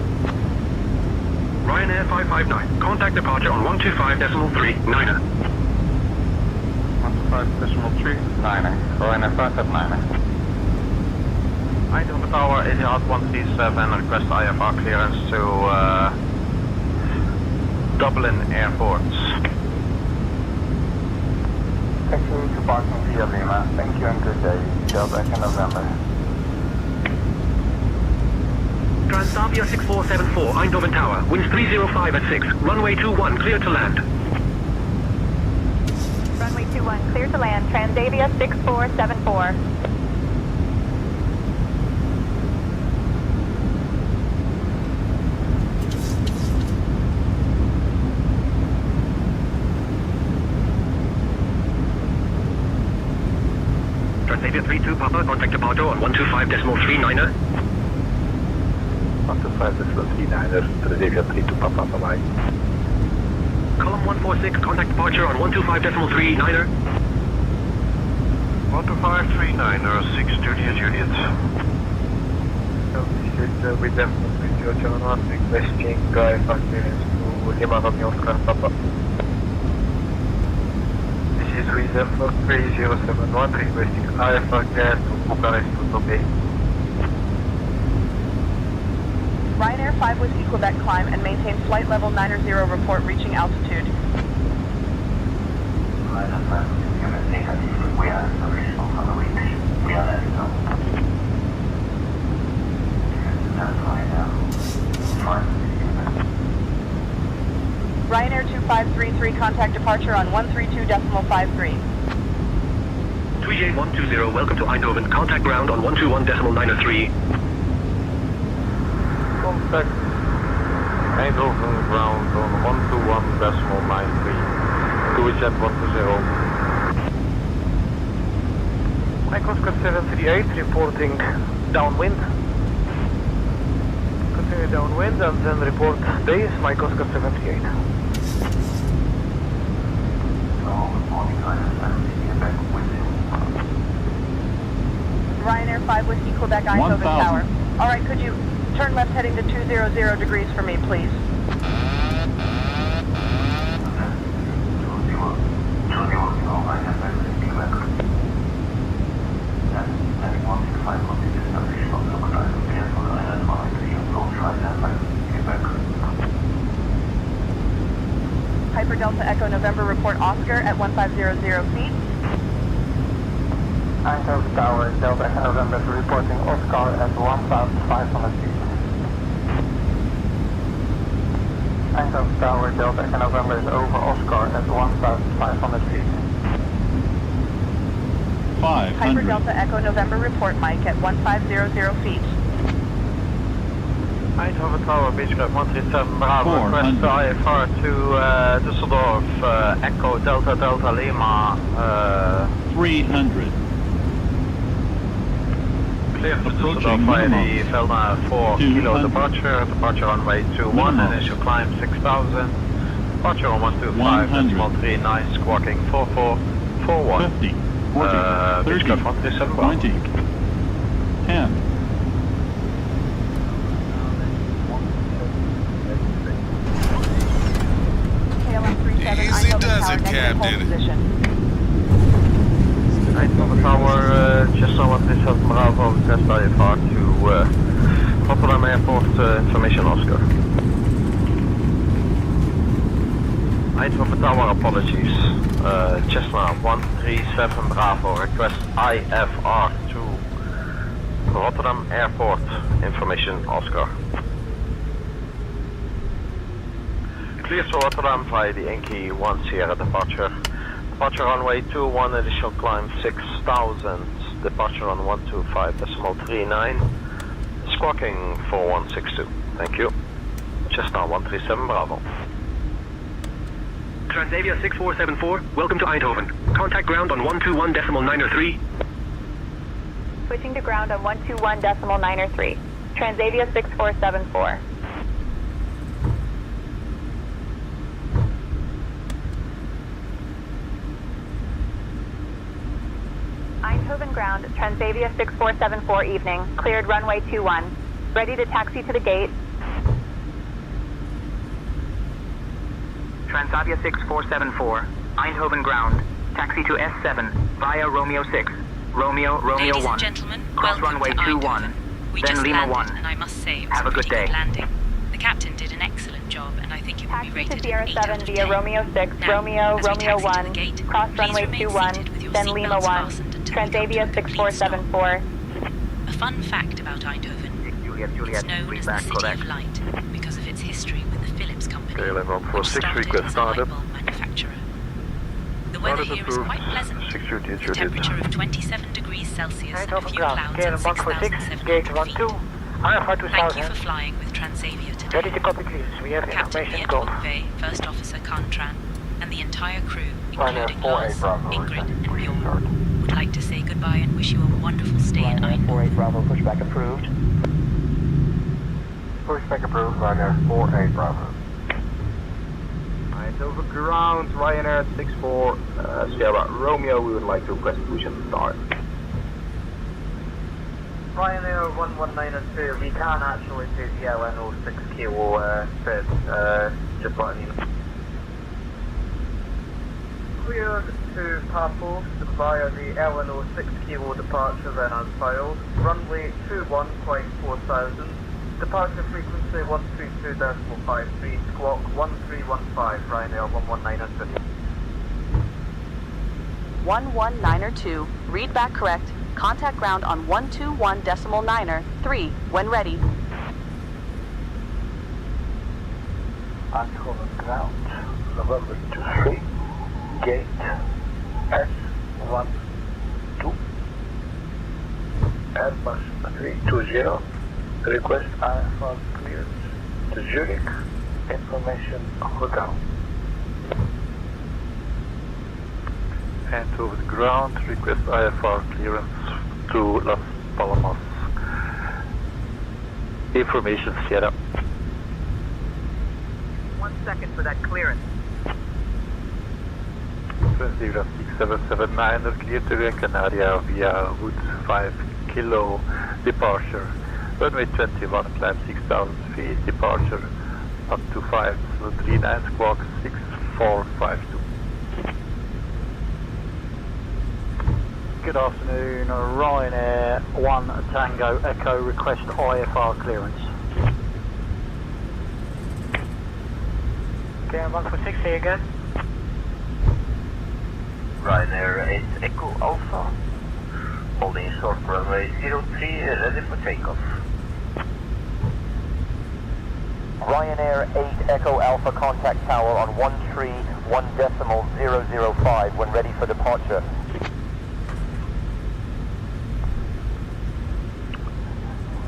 N: Ryanair 559, contact departure on 125.39er.
A: 125.39er, Ryanair 559er.
I: Eindhoven Tower, Etihad 137, request IFR clearance to Dublin Airport.
B: Taxi to parking via Lima. Thank you and good day. Delta Echo November.
N: Transavia 6474, Eindhoven Tower, winds 305 at 6, runway 21, clear to land.
H: Runway 21, clear to land, Transavia 6474.
N: Transavia 32 Papa, contact departure on 125.39er.
F: 125.39er, Transavia 32 Papa, bye-bye.
N: Column 146, contact departure on 125.39er.
I: 12539er, 6 Juliet Juliet.
L: So this is with them with your John 1 requesting IFR clearance to Lima Romeo Oscar Papa. This is with them for 3071 requesting IFR clearance to Bucharest to Tobey.
K: Ryanair 5 Whiskey Quebec climb and maintain flight level 90 report reaching altitude.
B: Ryanair 5 Whiskey Quebec negative. We are operational for the week. We are at zone.
K: Ryanair 2533 contact departure on 132.53.
N: 38120, welcome to Eindhoven, contact ground on 121.93.
I: Contact Eindhoven ground on 121.93. Jet 120.
L: Nice-Côte 738 reporting downwind. Continue downwind and then report base Nice-Côte 738.
K: Ryanair 5 Whiskey Quebec Eindhoven Tower. Alright, could you turn left heading to 200 degrees for me, please? Hyper Delta Echo November report Oscar at 1500 feet.
B: Eindhoven Tower, Delta Echo November reporting Oscar at 1,500 feet. Eindhoven Tower, Delta Echo November is over Oscar at 1,500 feet.
K: 500. Hyper
T: 500.
K: Delta Echo November report Mike at 1500 feet.
L: Eindhoven Tower, Beechcraft 137 Bravo, request IFR to Düsseldorf, Echo Delta Delta Lima.
T: 300.
L: Clear for
T: Approaching
L: Düsseldorf via the
T: minimum.
L: Velna 4 kilo departure runway 21, initial climb 6000, departure on 125.3, nice, squawking 4441.
T: 50, 40, 30, 20, 10.
K: KLM 37
V: Easy
K: Eindhoven
V: does
K: Tower,
V: it,
K: negative hold
V: Captain.
K: position.
L: Eindhoven Tower, Cessna 137 Bravo, request IFR to Rotterdam Airport, information Oscar. Eindhoven Tower, apologies. Cessna 137 Bravo, request IFR to Rotterdam Airport, information Oscar. Clear to auto runway, the Yankee 1 Sierra departure. Departure runway 21, initial climb 6000. Departure on 125.39. Squawking 4162. Thank you. Cessna 137 Bravo.
O: Transavia 6474, welcome to Eindhoven. Contact ground on 121.903.
H: Switching to ground on 121.903. Transavia 6474. Eindhoven ground, Transavia 6474 evening, cleared runway 21. Ready to taxi to the gate.
D: Transavia 6474, Eindhoven ground, taxi to S7 via Romeo 6, Romeo 1.
E: Ladies and gentlemen,
D: cross
E: welcome
D: runway
E: to
D: 21,
E: Eindhoven. We
D: then
E: just
D: Lima
E: landed,
D: 1.
E: and I must say it was
D: Have a good
E: pretty
D: day.
E: landing. The captain did an excellent job, and I think it will be
H: Taxi to
E: rated
H: Sierra
E: an 8
H: 7
E: out of
H: via
E: 10.
H: Romeo 6,
E: Now,
H: Romeo,
E: as we
H: Romeo
E: taxi to
H: 1,
E: the gate,
H: cross
E: please
H: runway
E: remain
H: 21,
E: seated with your
H: then
E: seatbelts
H: Lima 1,
E: fastened until we come to a
H: Transavia
E: complete
H: 6474.
E: A fun fact about Eindhoven, it's known as the City of Light because of its history with the Philips Company, which started as a light bulb manufacturer. The weather here is quite pleasant, with a temperature of 27 degrees Celsius and a few clouds at 6,700 feet. Thank you for flying with Transavia today.
R: Ready to copy, please. We have
E: Captain
R: information.
E: Piet
R: Go.
E: Bouvet, First Officer Contran, and the entire crew, including Lars, Ingrid, and Bjorn, would like to say goodbye and wish you a wonderful stay in Eindhoven.
R: 48 Bravo, pushback approved.
G: Pushback approved, Ryanair 48 Bravo.
I: Eindhoven ground, Ryanair 64 Sierra Romeo, we would like to request cruise start.
B: Ryanair 11902, we can actually do the LNO 6 kilo bid, just letting you know. Cleared to Paphos via the LNO 6 kilo departure then as filed. Runway 21, climb 4000. Departure frequency 132.53, squawk 1315, Ryanair 11902.
U: 11902, read back correct. Contact ground on 121.903 when ready.
B: Eindhoven ground, November 23, gate S12, Airbus 320, request IFR clearance to Zurich, information hotel.
F: Eindhoven ground, request IFR clearance to Las Palmas. Information Sierra.
D: 1 second for that clearance.
F: Transavia 6779 are clear to Gran Canaria via route 5 kilo departure. Runway 21, climb 6,000 feet, departure up to 539, squawk 6452.
R: Good afternoon, Ryanair 1 Tango Echo, request IFR clearance. Okay, 146 here again.
B: Ryanair 8 Echo Alpha, holding short runway 03, ready for takeoff.
D: Ryanair 8 Echo Alpha contact tower on 131.005 when ready for departure.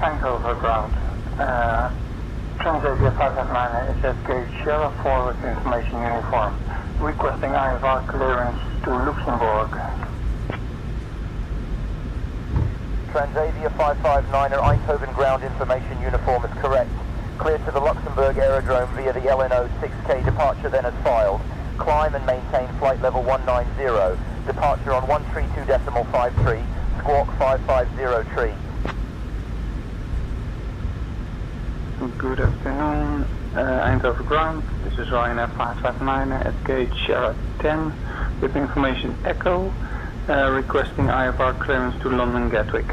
B: Eindhoven ground, Transavia 559 is at gate Sierra 4 with information uniform, requesting IFR clearance to Luxembourg.
D: Transavia 559er Eindhoven ground information uniform is correct. Cleared to the Luxembourg aerodrome via the LNO 6K departure then as filed. Climb and maintain flight level 190. Departure on 132.53, squawk 550 tree.
A: Good afternoon, Eindhoven ground. This is Ryanair 559 at gate Sierra 10 with information Echo, requesting IFR clearance to London Gatwick.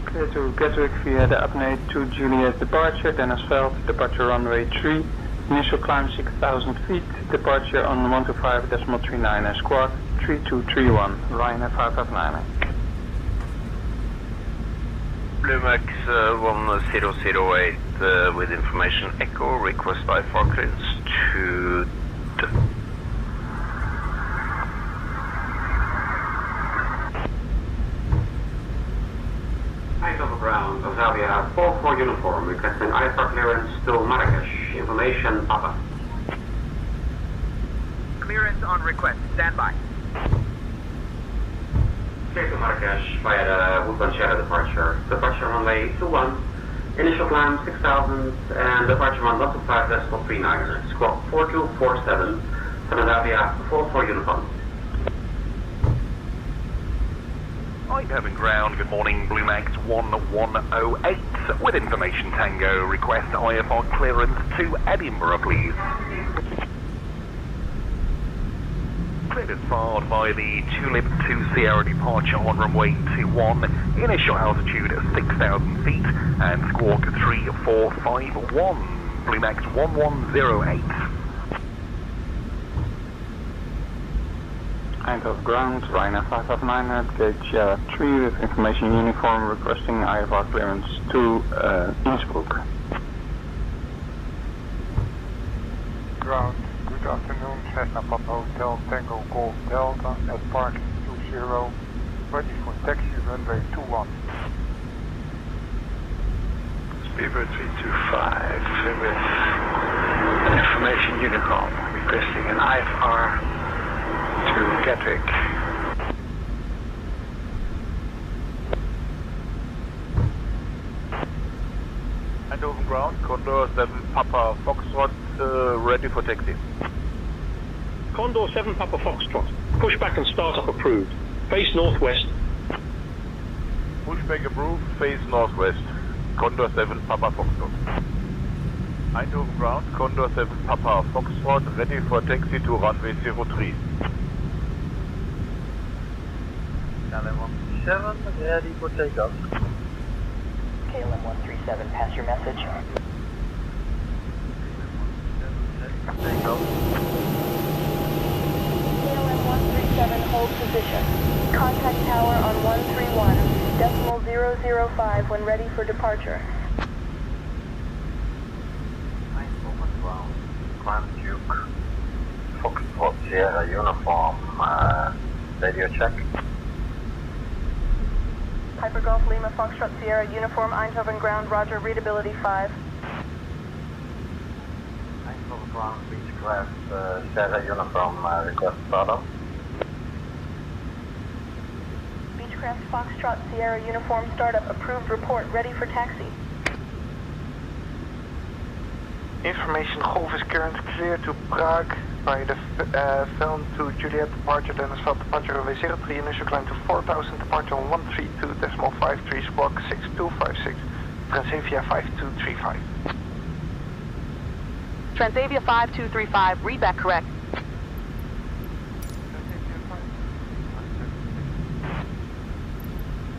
A: Clear to Gatwick via the apnea 2 Juliet departure, then Asphalt, departure runway 3, initial climb 6,000 feet, departure on 125.39, squawk 3231, Ryanair 559.
L: Bluemax 1008 with information echo, request by Falklands to...
J: Eindhoven ground, Azalea 44 uniform, requesting IFR clearance to Marrakesh. Information Papa.
B: Clearance on request, stand by.
J: Clear to Marrakesh via the Woodland Shadow departure. Departure runway 21, initial climb 6000, and departure on 125.39, squawk 4247, Azalea 44 uniform.
P: Eindhoven ground, good morning, Bluemax 1108, with information Tango, request IFR clearance to Edinburgh, please. Cleared as filed by the Tulip 2 Sierra departure on runway 21, initial altitude 6,000 feet, and squawk 3451, Bluemax 1108.
A: Eindhoven ground, Ryanair 559 at gate Sierra 3 with information uniform requesting IFR clearance to Innsbruck.
I: Ground, good afternoon, Cessna Papa Hotel Tango Golf Delta at parking 20, ready for taxi runway 21.
F: Speedbird 325 with an information uniform requesting an IFR to Gatwick.
I: Eindhoven ground, Condor 7 Papa Foxtrot, ready for taxi.
O: Condor 7 Papa Foxtrot. Pushback and startup approved. Face northwest.
I: Pushback approved, face northwest. Condor 7 Papa Foxtrot. Eindhoven ground, Condor 7 Papa Foxtrot, ready for taxi to runway 03.
B: KLM 137, ready for takeoff.
D: KLM 137, pass your message.
B: Takeoff.
K: KLM 137, hold position. Contact tower on 131.005 when ready for departure.
G: Eindhoven ground, Grand Duke, Foxtrot Sierra uniform, radio check.
K: Piper Golf Lima Foxtrot Sierra uniform Eindhoven ground, roger, readability 5.
G: Eindhoven ground, Beechcraft Sierra uniform, request startup.
K: Beechcraft Foxtrot Sierra uniform startup approved, report ready for taxi.
I: Information Golf is currently clear to Prague by the film to Juliet departure, Dennis Veld departure runway 03, initial climb to 4000, departure on 132.53, squawk 6256, Transavia 5235.
U: Transavia 5235, readback correct.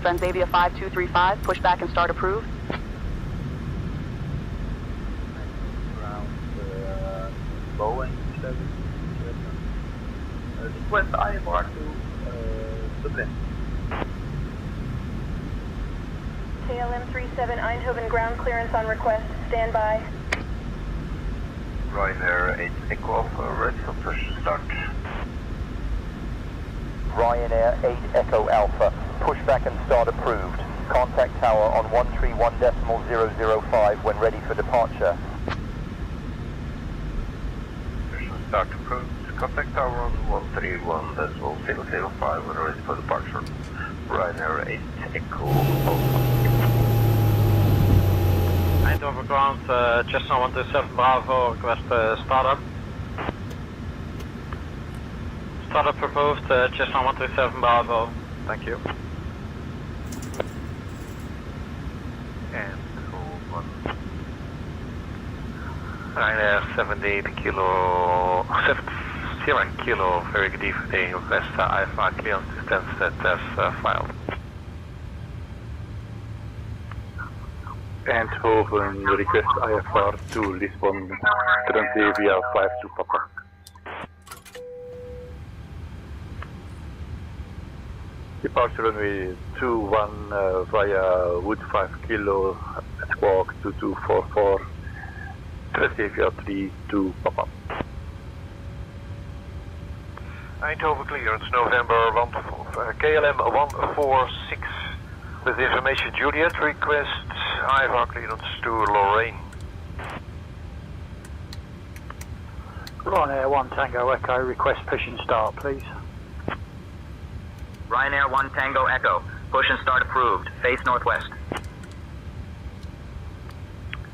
U: Transavia 5235, pushback and start approved.
B: Boeing 777. Request IFR to Dublin.
K: KLM 37 Eindhoven ground clearance on request, stand by.
G: Ryanair 8 Echo Alpha, ready for push start.
D: Ryanair 8 Echo Alpha, pushback and start approved. Contact tower on 131.005 when ready for departure.
G: Start approved. Contact tower on 131.005 when ready for departure. Ryanair 8 Echo Alpha.
L: Eindhoven ground, Cessna 127 Bravo, request startup. Startup approved, Cessna 127 Bravo, thank you.
G: And
P: Ryanair 78 kilo, 70 kilo, very good evening, request IFR clearance distance as filed.
F: Eindhoven, request IFR to Lisbon, Transavia 52 Papa.
I: Departure runway 21 via Wood 5 Kilo, squawk 2244, Transavia 32 Papa.
M: Eindhoven clearance, November 1, KLM 146. With information Juliet, request IFR clearance to Lorraine.
R: Ryanair 1 Tango Echo, request push and start, please.
W: Ryanair 1 Tango Echo, push and start approved. Face northwest.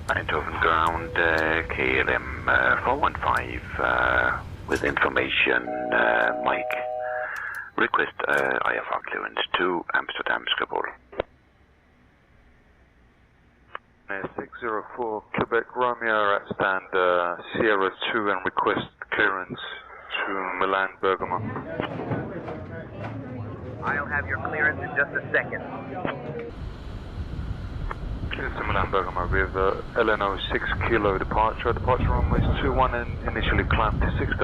S: Eindhoven ground, KLM 415 with information, Mike. Request IFR clearance to Amsterdam Schiphol.
I: 604 Quebec Romeo at stand Sierra 2 and request clearance to Milan Bergamo.
W: I'll have your clearance in just a second.
I: Clearance to Milan Bergamo with LNO 6 Kilo departure. Departure runways 21 and initially climb to 6